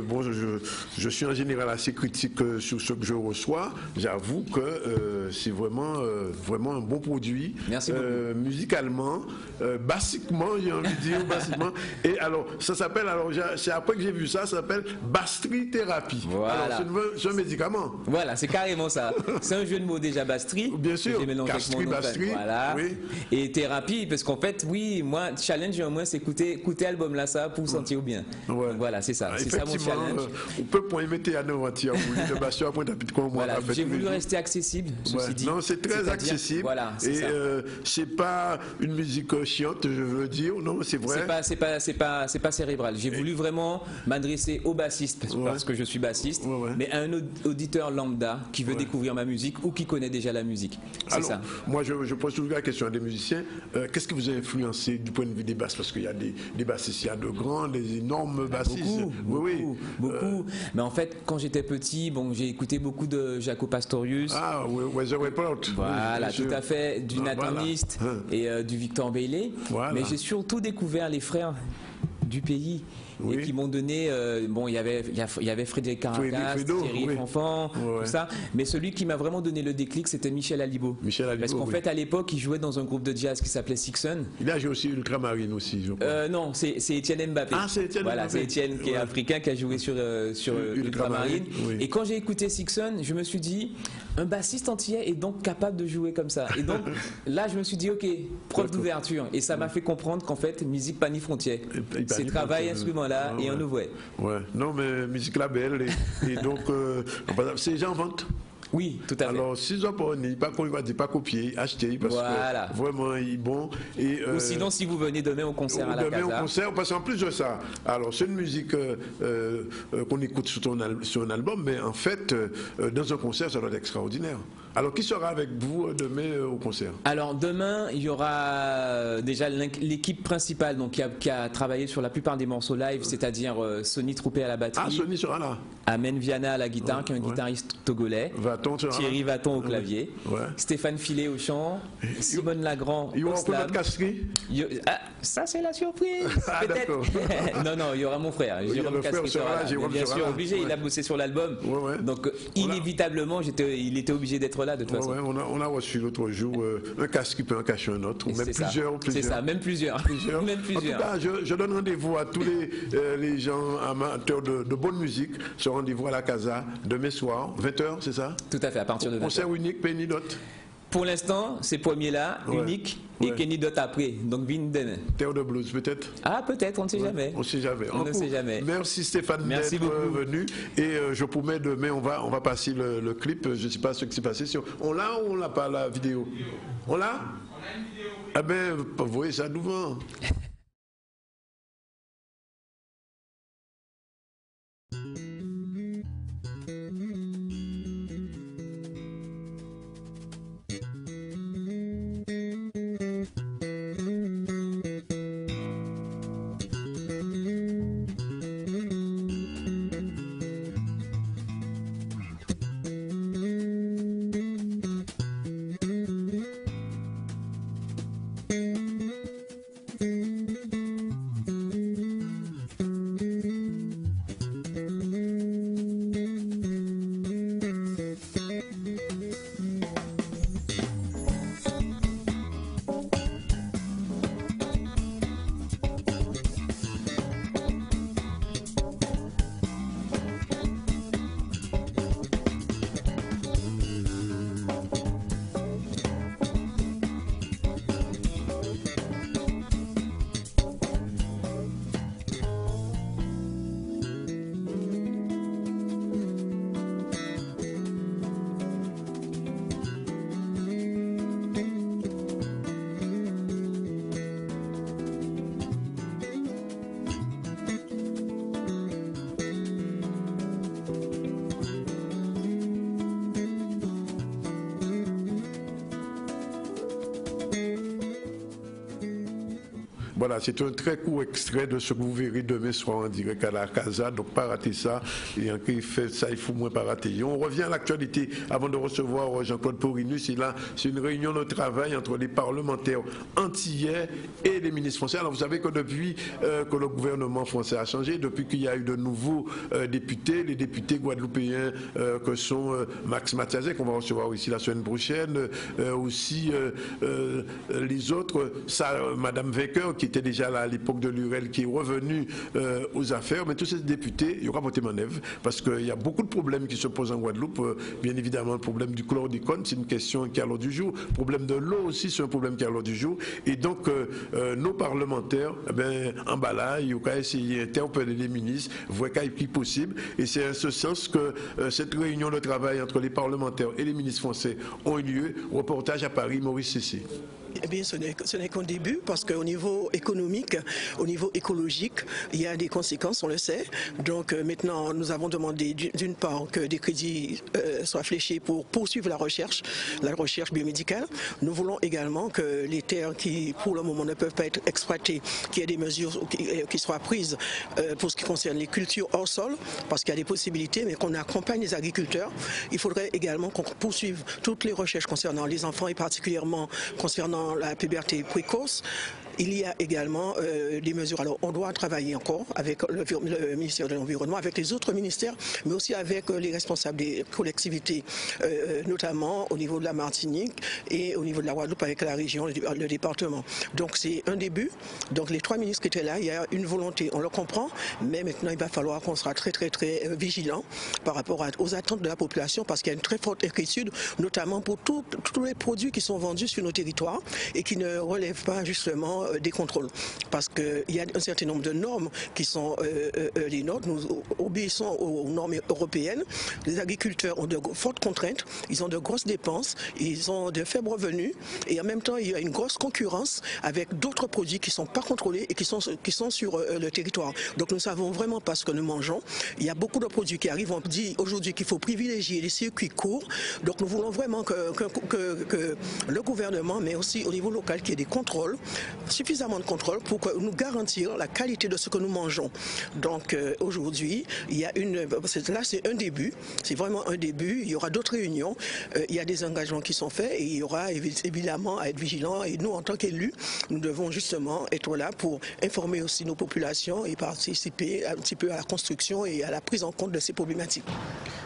bon je suis en général assez critique sur ce que je reçois. J'avoue que c'est vraiment un bon produit. Merci beaucoup. Musicalement, bassiquement j'ai envie de dire bassiquement. Et alors ça s'appelle, c'est après que j'ai vu ça s'appelle Bastri Thérapie. Voilà. C'est un médicament. Voilà, c'est carrément ça. C'est un jeu de mots déjà, Bastri. Bien sûr. Bastri. Voilà. Et thérapie, parce qu'en fait, moi, challenge au moins, c'est écouter l'album là, ça, pour sentir bien. Donc, voilà, c'est ça. C'est ça mon challenge. On peut point mettre à nos entiers. Voilà, j'ai voulu rester accessible, ceci dit. Non, c'est très accessible. Voilà, et c'est pas une musique chiante, je veux dire. Non, c'est vrai. C'est pas cérébral. J'ai voulu vraiment m'adresser aux bassistes, parce que je suis bassiste, mais à un auditeur lambda qui veut découvrir ma musique ou qui connaît déjà la musique. C'est ça. Moi, je pose toujours la question à des musiciens. Qu'est-ce qui vous a influencé du point de vue des basses? Parce qu'il y a des bassistes, il y a de grands, des énormes bassistes. Beaucoup. Mais en fait, quand j'étais petit, j'ai écouté beaucoup de Jaco Pastorius. Weather Report. Voilà, tout à fait, du Nathan East et du Victor Bailey. Mais j'ai surtout découvert les frères du pays. Et qui m'ont donné, il y avait Frédéric Caracas, Thierry Fanfan, tout ça, mais celui qui m'a vraiment donné le déclic, c'était Michel Alibo. Parce qu'en fait, à l'époque, il jouait dans un groupe de jazz qui s'appelait Sixon. Il a joué aussi Ultramarine aussi, je crois. Non, c'est Étienne Mbappé. C'est Étienne Mbappé. Voilà, c'est Étienne qui est africain, qui a joué sur Ultramarine. Et quand j'ai écouté Sixon, je me suis dit, un bassiste antillais est donc capable de jouer comme ça. Et donc, là, je me suis dit, ok, preuve d'ouverture. Et ça m'a fait comprendre qu'en fait, musique pas ni frontière. C'est travail, instrument là et on le voit. Non, mais musique la belle et donc c'est déjà en vente. Oui, tout à fait. Alors, si on va dire pas copier, acheter, parce que vraiment, il est bon. Ou sinon, si vous venez demain au concert à la Casa. Demain au concert, parce qu'en plus de ça, alors c'est une musique qu'on écoute sur un album, mais en fait, dans un concert, ça doit être extraordinaire. Alors, qui sera avec vous demain au concert? Alors, demain, il y aura déjà l'équipe principale donc, qui a travaillé sur la plupart des morceaux live, c'est-à-dire Sonny Troupé à la batterie. Ah, Sonny sera là. Amen Viana à la guitare, qui est un guitariste togolais. Thierry Vaton au clavier. Stéphane Filet au chant. Simone Lagrand il y au aura slam. Notre casserie. Ça, c'est la surprise. D'accord. non, il y aura mon frère. Jérôme Casserie sera là. Bien sûr, obligé. Il a bossé sur l'album. Donc, inévitablement, il était obligé d'être là de toute façon. On a reçu l'autre jour un casque qui peut en cacher un autre. Même plusieurs. C'est ça, même plusieurs. En tout cas, je donne rendez-vous à tous les gens amateurs de bonne musique. Ce rendez-vous à la Casa demain soir, 20h, c'est ça? Tout à fait, à partir de 20h. Concert unique, Penny Dot. Pour l'instant, c'est premier là, unique, et Kenny Dot après. Donc, bin demain. Terre de blues, peut-être? Ah, peut-être, on ne sait jamais. On ne sait jamais. On ne sait jamais. Merci Stéphane d'être venu. Et je promets, demain, on va passer le clip. Je ne sais pas ce qui s'est passé. On l'a ou on l'a pas, la vidéo? On l'a? On a une vidéo. Ah ben, vous voyez ça devant. Voilà, c'est un très court extrait de ce que vous verrez demain soir en direct à la Casa, donc pas rater ça, et en qui fait ça, il faut moins pas rater. Et on revient à l'actualité avant de recevoir Jean-Claude Porrinus, et là, c'est une réunion de travail entre les parlementaires antillais et les ministres français. Alors vous savez que depuis que le gouvernement français a changé, depuis qu'il y a eu de nouveaux députés, les députés guadeloupéens que sont Max Mathiazet, qu'on va recevoir ici la semaine prochaine, aussi les autres, ça, Madame Vainqueur, qui était déjà là à l'époque de l'URL, qui est revenue aux affaires, mais tous ces députés, il y aura voté manœuvre, parce qu'il y a beaucoup de problèmes qui se posent en Guadeloupe. Bien évidemment, le problème du chlordécone, c'est une question qui est à l'ordre du jour. Le problème de l'eau aussi, c'est un problème qui est à l'ordre du jour. Et donc, nos parlementaires, en bas là, il y a essayé d'interpeller les ministres, voir qu'il est possible. Et c'est en ce sens que cette réunion de travail entre les parlementaires et les ministres français ont eu lieu. Reportage à Paris, Maurice Cessé. Eh bien, ce n'est qu'un début, parce qu'au niveau économique, au niveau écologique, il y a des conséquences, on le sait. Donc maintenant, nous avons demandé d'une part que des crédits soient fléchés pour poursuivre la recherche biomédicale. Nous voulons également que les terres qui, pour le moment, ne peuvent pas être exploitées, qu'il y ait des mesures qui soient prises pour ce qui concerne les cultures hors sol, parce qu'il y a des possibilités, mais qu'on accompagne les agriculteurs. Il faudrait également qu'on poursuive toutes les recherches concernant les enfants et particulièrement concernant la puberté précoce. Il y a également des mesures. Alors, on doit travailler encore avec le ministère de l'Environnement, avec les autres ministères, mais aussi avec les responsables des collectivités, notamment au niveau de la Martinique et au niveau de la Guadeloupe avec la région, le département. Donc, c'est un début. Donc, les trois ministres qui étaient là, il y a une volonté, on le comprend, mais maintenant, il va falloir qu'on sera très vigilant par rapport aux attentes de la population, parce qu'il y a une très forte inquiétude, notamment pour tous les produits qui sont vendus sur nos territoires et qui ne relèvent pas justement des contrôles, parce qu'il y a un certain nombre de normes qui sont les nôtres. Nous obéissons aux normes européennes. Les agriculteurs ont de fortes contraintes, ils ont de grosses dépenses, ils ont de faibles revenus, et en même temps il y a une grosse concurrence avec d'autres produits qui ne sont pas contrôlés et qui sont sur le territoire. Donc nous ne savons vraiment pas ce que nous mangeons. Il y a beaucoup de produits qui arrivent. On dit aujourd'hui qu'il faut privilégier les circuits courts. Donc nous voulons vraiment que le gouvernement, mais aussi au niveau local, qu'il y ait des contrôles, suffisamment de contrôle pour nous garantir la qualité de ce que nous mangeons. Donc aujourd'hui, il y a là c'est un début, c'est vraiment un début. Il y aura d'autres réunions, il y a des engagements qui sont faits et il y aura évidemment à être vigilant. Et nous, en tant qu'élus, nous devons justement être là pour informer aussi nos populations et participer un petit peu à la construction et à la prise en compte de ces problématiques.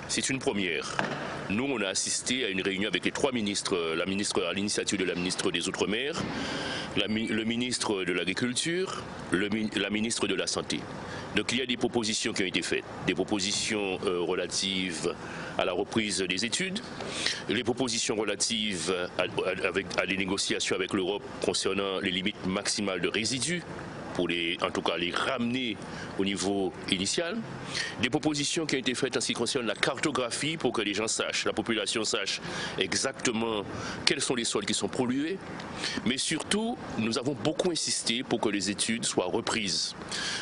C'est une première. Nous, on a assisté à une réunion avec les trois ministres, la ministre à l'initiative de la ministre des Outre-mer, le ministre de l'Agriculture, la ministre de la Santé. Donc il y a des propositions qui ont été faites, des propositions relatives à la reprise des études, les propositions relatives à des négociations avec l'Europe concernant les limites maximales de résidus, pour en tout cas les ramener au niveau initial. Des propositions qui ont été faites en ce qui concerne la cartographie pour que les gens sachent, la population sache exactement quels sont les sols qui sont pollués. Mais surtout, nous avons beaucoup insisté pour que les études soient reprises.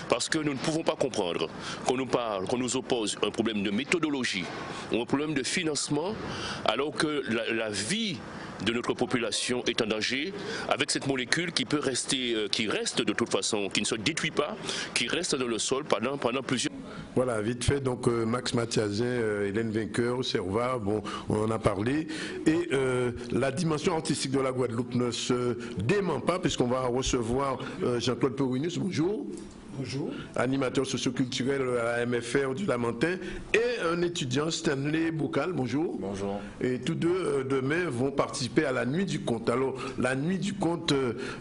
Parce que nous ne pouvons pas comprendre qu'on nous oppose un problème de méthodologie ou un problème de financement, alors que la vie de notre population est en danger avec cette molécule qui peut rester, qui reste de toute façon, qui ne se détruit pas, qui reste dans le sol pendant plusieurs... Voilà, vite fait, donc Max Mathiazet, Hélène Vainqueur, Serva, bon, on en a parlé. Et la dimension artistique de la Guadeloupe ne se dément pas, puisqu'on va recevoir Jean-Claude Porrinus, bonjour. Bonjour. Animateur socioculturel à la MFR du Lamentin, et un étudiant, Stanley Bocal, bonjour. Bonjour. Et tous deux, demain, vont participer à la Nuit du Conte. Alors, la Nuit du Conte,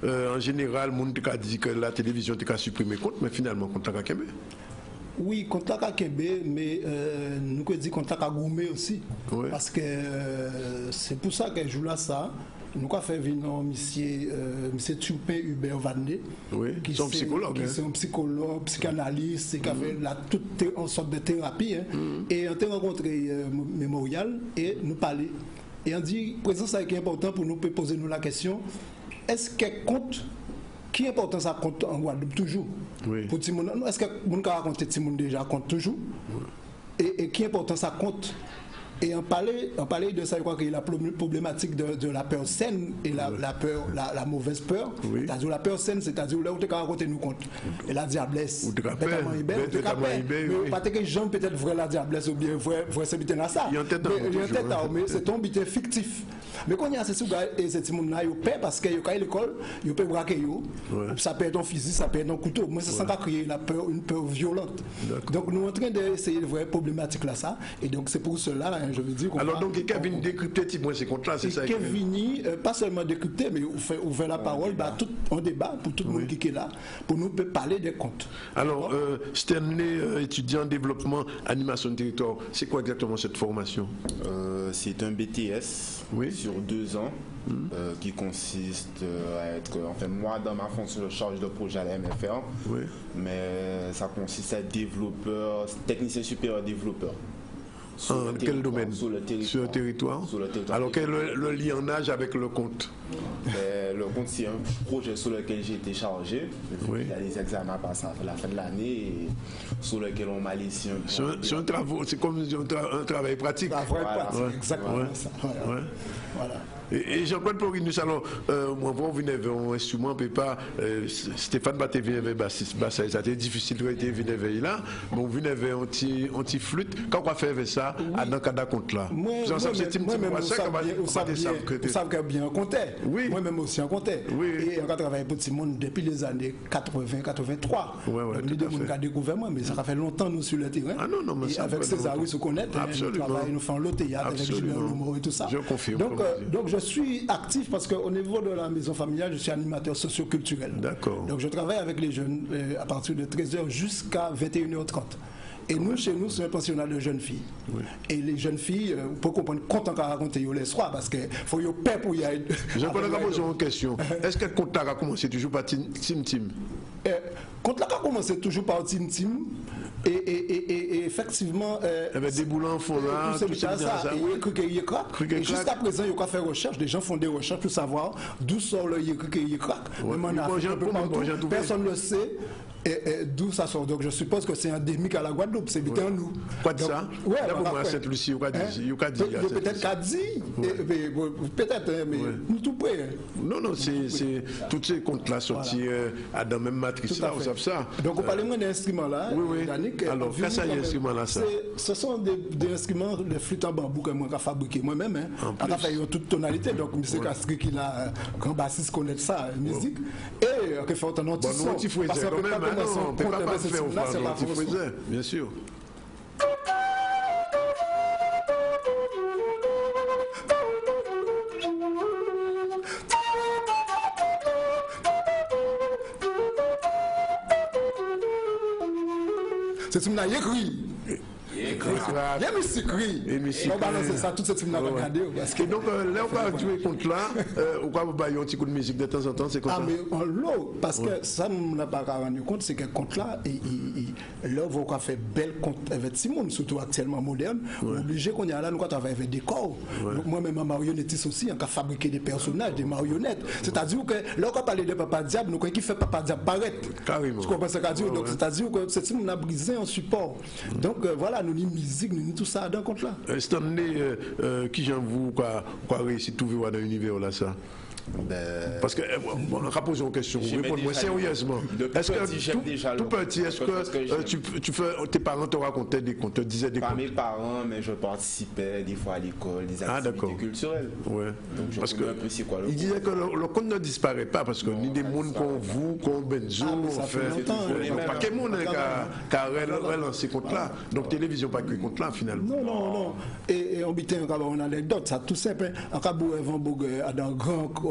en général, on a dit que la télévision a supprimé le compte, mais finalement, compte à Kembe. Oui, compte à Kembe, mais nous pouvons dire compte à Gourmet aussi. Oui. Parce que c'est pour ça que je joue là ça. Nous avons fait venir M. Turpin Hubert Vandé, qui est un psychologue, psychanalyste, qui a fait toute une sorte de thérapie. Et on a rencontré Mémorial et nous parler. Et on dit, présent, ça qui est important pour nous poser nous la question, est-ce qu'elle compte, qui important ça compte en Guadeloupe toujours? Est-ce que mon cas raconte Timoun déjà compte toujours? Et qui important ça compte Et on parlait de ça, je crois qu'il y a la problématique de la peur saine et la peur, la mauvaise peur. Oui. C'est-à-dire la peur saine, c'est-à-dire là où tu as raconté nous compte. Et la diablesse. Ou tu as peur. Mais pas que les gens peut-être vrai la diablesse ou bien vrai c'est bité dans ça. Il y a un tête mais c'est ton bité fictif. Mais quand il y a ces sous-gars et ces petits monde là, ils paient parce qu'ils ont à l'école, ils peuvent braquer. Ça peut être un fusil, ça peut être un couteau. Mais c'est ça qui a créé une peur violente. Donc nous sommes en train d'essayer de voir problématique là ça. Et donc c'est pour cela, je veux dire. Alors donc il vient décrypter ces comptes-là, c'est ça. Il vient pas seulement décrypter, mais ouvrir la parole, on débat pour tout le monde qui est là, pour nous parler des comptes. Alors Stanley, étudiant en développement, animation de territoire, c'est quoi exactement cette formation? C'est un BTS sur 2 ans qui consiste à être, enfin moi dans ma fonction de charge de projet à la MFR, mais ça consiste à être développeur, technicien supérieur développeur. Dans quel domaine? Sur le territoire. Alors quel est le lien en âge avec le compte? Le compte, c'est un projet sur lequel j'ai été chargé. Il y a des examens à passer à la fin de l'année et sur lequel on m'a laissé c'est comme un travail pratique. Exactement ça. Voilà. Et Jean-Claude Plorinus, alors, moi, vous venez avec un instrument, pas Stéphane Baté vient avec bassiste, ça a été difficile de venir avec là, mais on vient avec un petit flûte. Quand on fait avec ça, à dans le compte là. Moi-même, vous savez bien on comptait. Moi-même aussi on comptait. Et on a travaillé pour tout le monde depuis les années 80-83. Nous avons découvert moi, mais ça fait longtemps nous sur le terrain. Et avec César, oui, se connaître. Nous faisons le théâtre avec Julien Lomo et tout ça. Je confirme. Donc je suis actif parce qu'au niveau de la maison familiale, je suis animateur socio-culturel. D'accord. Donc je travaille avec les jeunes à partir de 13h jusqu'à 21h30. Et nous, chez nous, c'est un pensionnat de jeunes filles. Et les jeunes filles, pour comprendre, content qu'à raconter les soirs, parce qu'il faut y avoir paix pour y aller. Je peux poser une question. Est-ce que le compte a commencé toujours par Tim Tim? Compte a commencé toujours par Tim Tim. Et effectivement, des boulons font là, tout ça, et jusqu'à présent, il y a fait recherche, des gens font des recherches pour savoir d'où sort le crack. Personne ne le sait. Et d'où ça sort. Donc je suppose que c'est endémique à la Guadeloupe, c'est bien en nous. Quoi de ça? Oui, Sainte-Lucie, peut-être qu'a dit, peut-être, mais nous tout près. Non, c'est tous ces comptes-là sortis à dans la même matrice là, on sait ça. Donc on parle moins d'instruments là. Alors, qu'est-ce que c'est instruments là ça? Ce sont des instruments, des flûtes en bambou que moi j'ai fabriqué moi-même. On a fait toute tonalité, donc M. Castri qui a grand bassiste connaît ça, musique, et qui fait autant de son. Parce que on ne peut pas faire au fond, bien sûr. C'est une écrit. Il y a musique. On balance ça, tout ce film là regarder. Et donc, là, on va jouer contre là, on va vous bailler un petit coup de musique de temps en temps, c'est comme ça. Ah, mais en l'eau, parce que ça, on n'a pas rendu compte, c'est que contre là, là, on va faire belle contre avec Simon, surtout actuellement moderne, obligé qu'on y a là, nous, quand on travaille avec des corps. Donc, moi-même, en marionnettiste aussi, on a fabriqué des personnages, des marionnettes. C'est-à-dire que là, quand on parle de Papa Diable, nous, qui fait Papa Diable paraître. Carrément. Tu comprends ce qu'on dit? Donc, c'est-à-dire que c'est Simon, on a brisé un support. Donc, voilà, nous, musique, nous, tout ça, dans compte là. Stanley, qui j'en vous, quoi réussi tout voir dans l'univers là, ça? Parce que, on a posé une question, réponds-moi sérieusement. Est-ce que, tout petit, est-ce que tes parents te racontaient des contes, te disaient des contes? Pas mes parents, mais je participais des fois à l'école, des activités culturelles. Donc, parce que il disait que le conte ne disparaît pas, parce que ni des mondes qu'on vous, qu'on Benzo, on fait. Pas que monde qui a relancé contre là. Donc, télévision, pas que contre là, finalement. Non. Et on bitait une anecdote, ça tout simple. En cas où Evan Boug a dans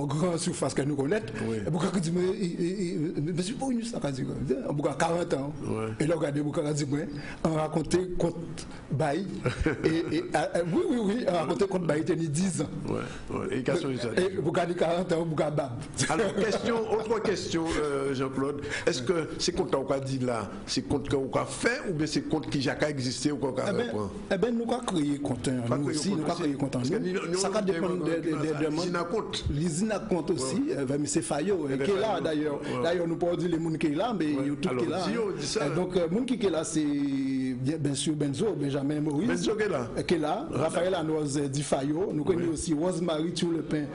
grand surface que nous connaissons, et Bouka dit mais c'est pas une ça dit Bouka 40 ans et là regardez Bouka dit on racontait compte bail et oui on racontait compte bail tenait 10 ans et Bouka dit 40 ans Bouka bab. Alors autre question Jean-Claude, est-ce que ces comptes qu'on a dit là, c'est compte qu'on a fait ou bien c'est compte qui jamais existé ou qu'on a reprend? Eh ben nous avons créé compte nous aussi nous avons créé compte nous ça dépend des demandes. L'ISINA compte aussi, M. Fayot, qui est là d'ailleurs. D'ailleurs, nous pouvons dire les gens qui sont là, mais tout qui est là. Donc, les gens qui sont là, c'est bien sûr Benjamin Maurice. Benzo qui est là. Raphaël Anoz Difayo. Nous connaissons aussi Rosemary Turlepin.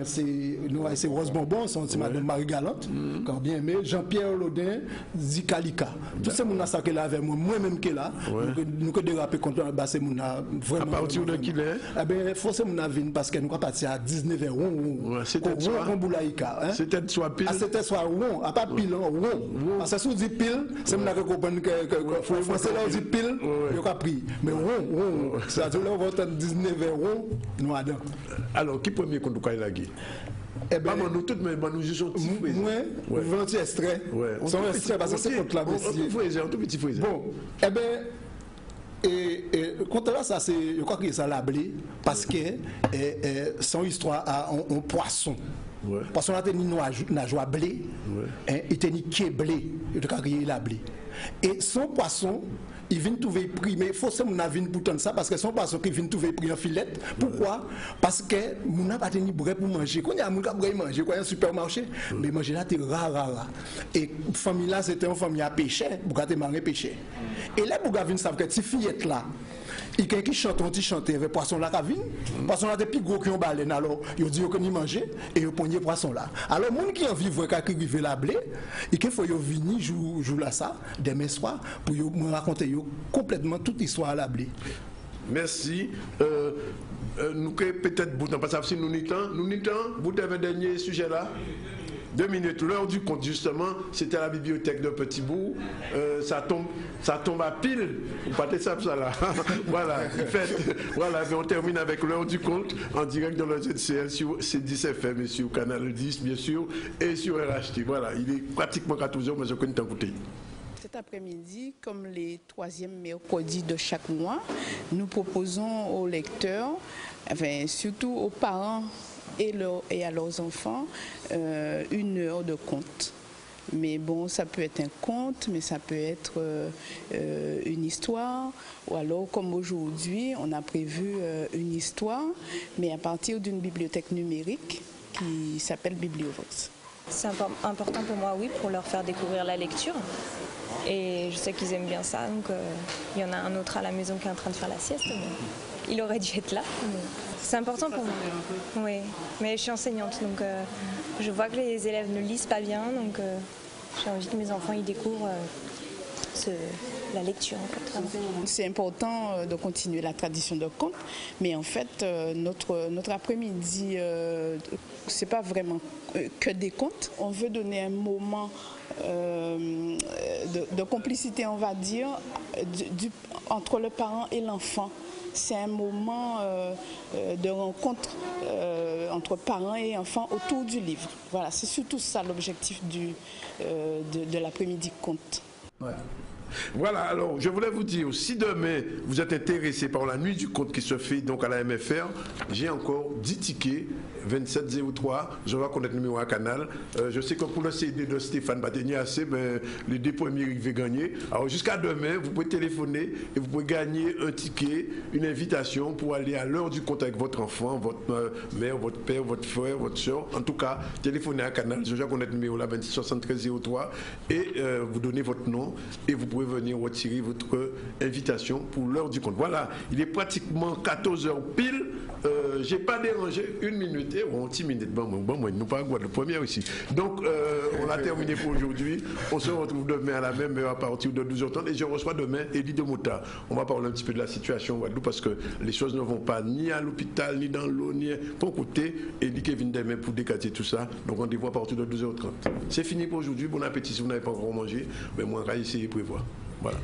C'est Rose Bonbon, c'est Madame Marie Galante. Quand bien aimé. Jean-Pierre Lodin, Zikalika. Tous ces gens qui sont là avec moi, moi-même qui est là. Nous que déraper contre ces gens vraiment. À partir de qui est? Eh bien, forcément, nous avons parce que nous sommes partis à 19h. C'était soit c'était soit pile. C'était soit rond, à pas pile, rond. Parce que si on dit pile, c'est nous qui comprendre que français là on dit pile, il a pris. Mais rond, c'est-à-dire là on va 19h rond, nous adons. Alors, qui premier qu'on doit la guerre? Eh bien, nous tous, nous jugeons petit frère. Moi, nous venons extrait. Sans extrait, parce que c'est contre la messie. Un tout petit frère. Bon, eh bien, et contre là, ça, c'est, je crois que ça l'a blé, parce que son histoire a un poisson. Parce qu'on a tenu une joie blé, il tenu qui est blé, il a crié la blé. Et son poisson, il vient trouver prix, mais forcément on a vu pour ça parce que son poisson qui vient trouver prix en filette. Pourquoi? Parce que on n'a pas tenu bré pour manger. Quand il y a mon qui manger, quand il y a un supermarché, mais manger là c'est rare. Et famille là c'était une famille à pêcher, pour gâter manger pêcher. Et là pour gavin savent que ces fillettes là, il y a qui chante, on chante avec poisson là cavine, poisson là des plus gros qui ont baleine alors ils dit qu'on y manger et ils poigner poisson là. Alors monde qui en vivre qui rive la blé, il faut yo venir jour là ça demain soir pour me raconter complètement toute l'histoire à la blé. Merci. Nous peut-être bouton parce que si nous n'y vous avez un dernier sujet là. 2 minutes, l'heure du compte justement, c'était à la bibliothèque de Petit Bourg, ça tombe à pile, vous partez ça là, voilà, voilà, mais on termine avec l'heure du compte en direct dans le ZCL sur C10 FM et sur Canal 10 bien sûr, et sur RHT, voilà, il est pratiquement 14h, mais je connais t'en écouter. Cet après-midi, comme les 3e mercredis de chaque mois, nous proposons aux lecteurs, enfin, surtout aux parents, et à leurs enfants, 1 heure de conte. Mais bon, ça peut être un conte, mais ça peut être une histoire, ou alors comme aujourd'hui, on a prévu une histoire, mais à partir d'une bibliothèque numérique qui s'appelle Bibliovox. C'est important pour moi, oui, pour leur faire découvrir la lecture. Et je sais qu'ils aiment bien ça, donc il y en a un autre à la maison qui est en train de faire la sieste, mais il aurait dû être là. C'est important pour moi. Oui, mais je suis enseignante, donc je vois que les élèves ne lisent pas bien, donc j'ai envie que mes enfants y découvrent la lecture. En fait. C'est important de continuer la tradition de conte, mais en fait, notre après-midi, c'est pas vraiment que des contes. On veut donner un moment de complicité, on va dire, entre le parent et l'enfant. C'est un moment de rencontre entre parents et enfants autour du livre. Voilà, c'est surtout ça l'objectif de l'après-midi conte. Ouais. Voilà, alors je voulais vous dire, si demain vous êtes intéressé par la nuit du conte qui se fait donc à la MFR, j'ai encore 10 tickets, 2703, je vais connaître le numéro à Canal. Je sais que pour le CD de Stéphane Bategni assez, mais les 2 premiers il va gagner. Alors jusqu'à demain, vous pouvez téléphoner et vous pouvez gagner un ticket, une invitation pour aller à l'heure du conte avec votre enfant, votre mère, votre père, votre frère, votre soeur. En tout cas, téléphonez à Canal, je vais connaître le numéro là, 267303 et vous donnez votre nom et vous pouvez venir retirer votre invitation pour l'heure du compte. Voilà, il est pratiquement 14h pile. J'ai pas dérangé 1 minute et 10 minutes. Bon, nous pas de première ici. Donc, on a terminé pour aujourd'hui. On se retrouve demain à la même heure à partir de 12h30 et je reçois demain Elie de Mota. On va parler un petit peu de la situation au Guadeloupe parce que les choses ne vont pas ni à l'hôpital, ni dans l'eau, ni pour côté. Elie qui vient demain pour décater tout ça. Donc, rendez-vous à partir de 12h30. C'est fini pour aujourd'hui. Bon appétit si vous n'avez pas encore mangé. Mais moi, on va essayer de prévoir. Voilà.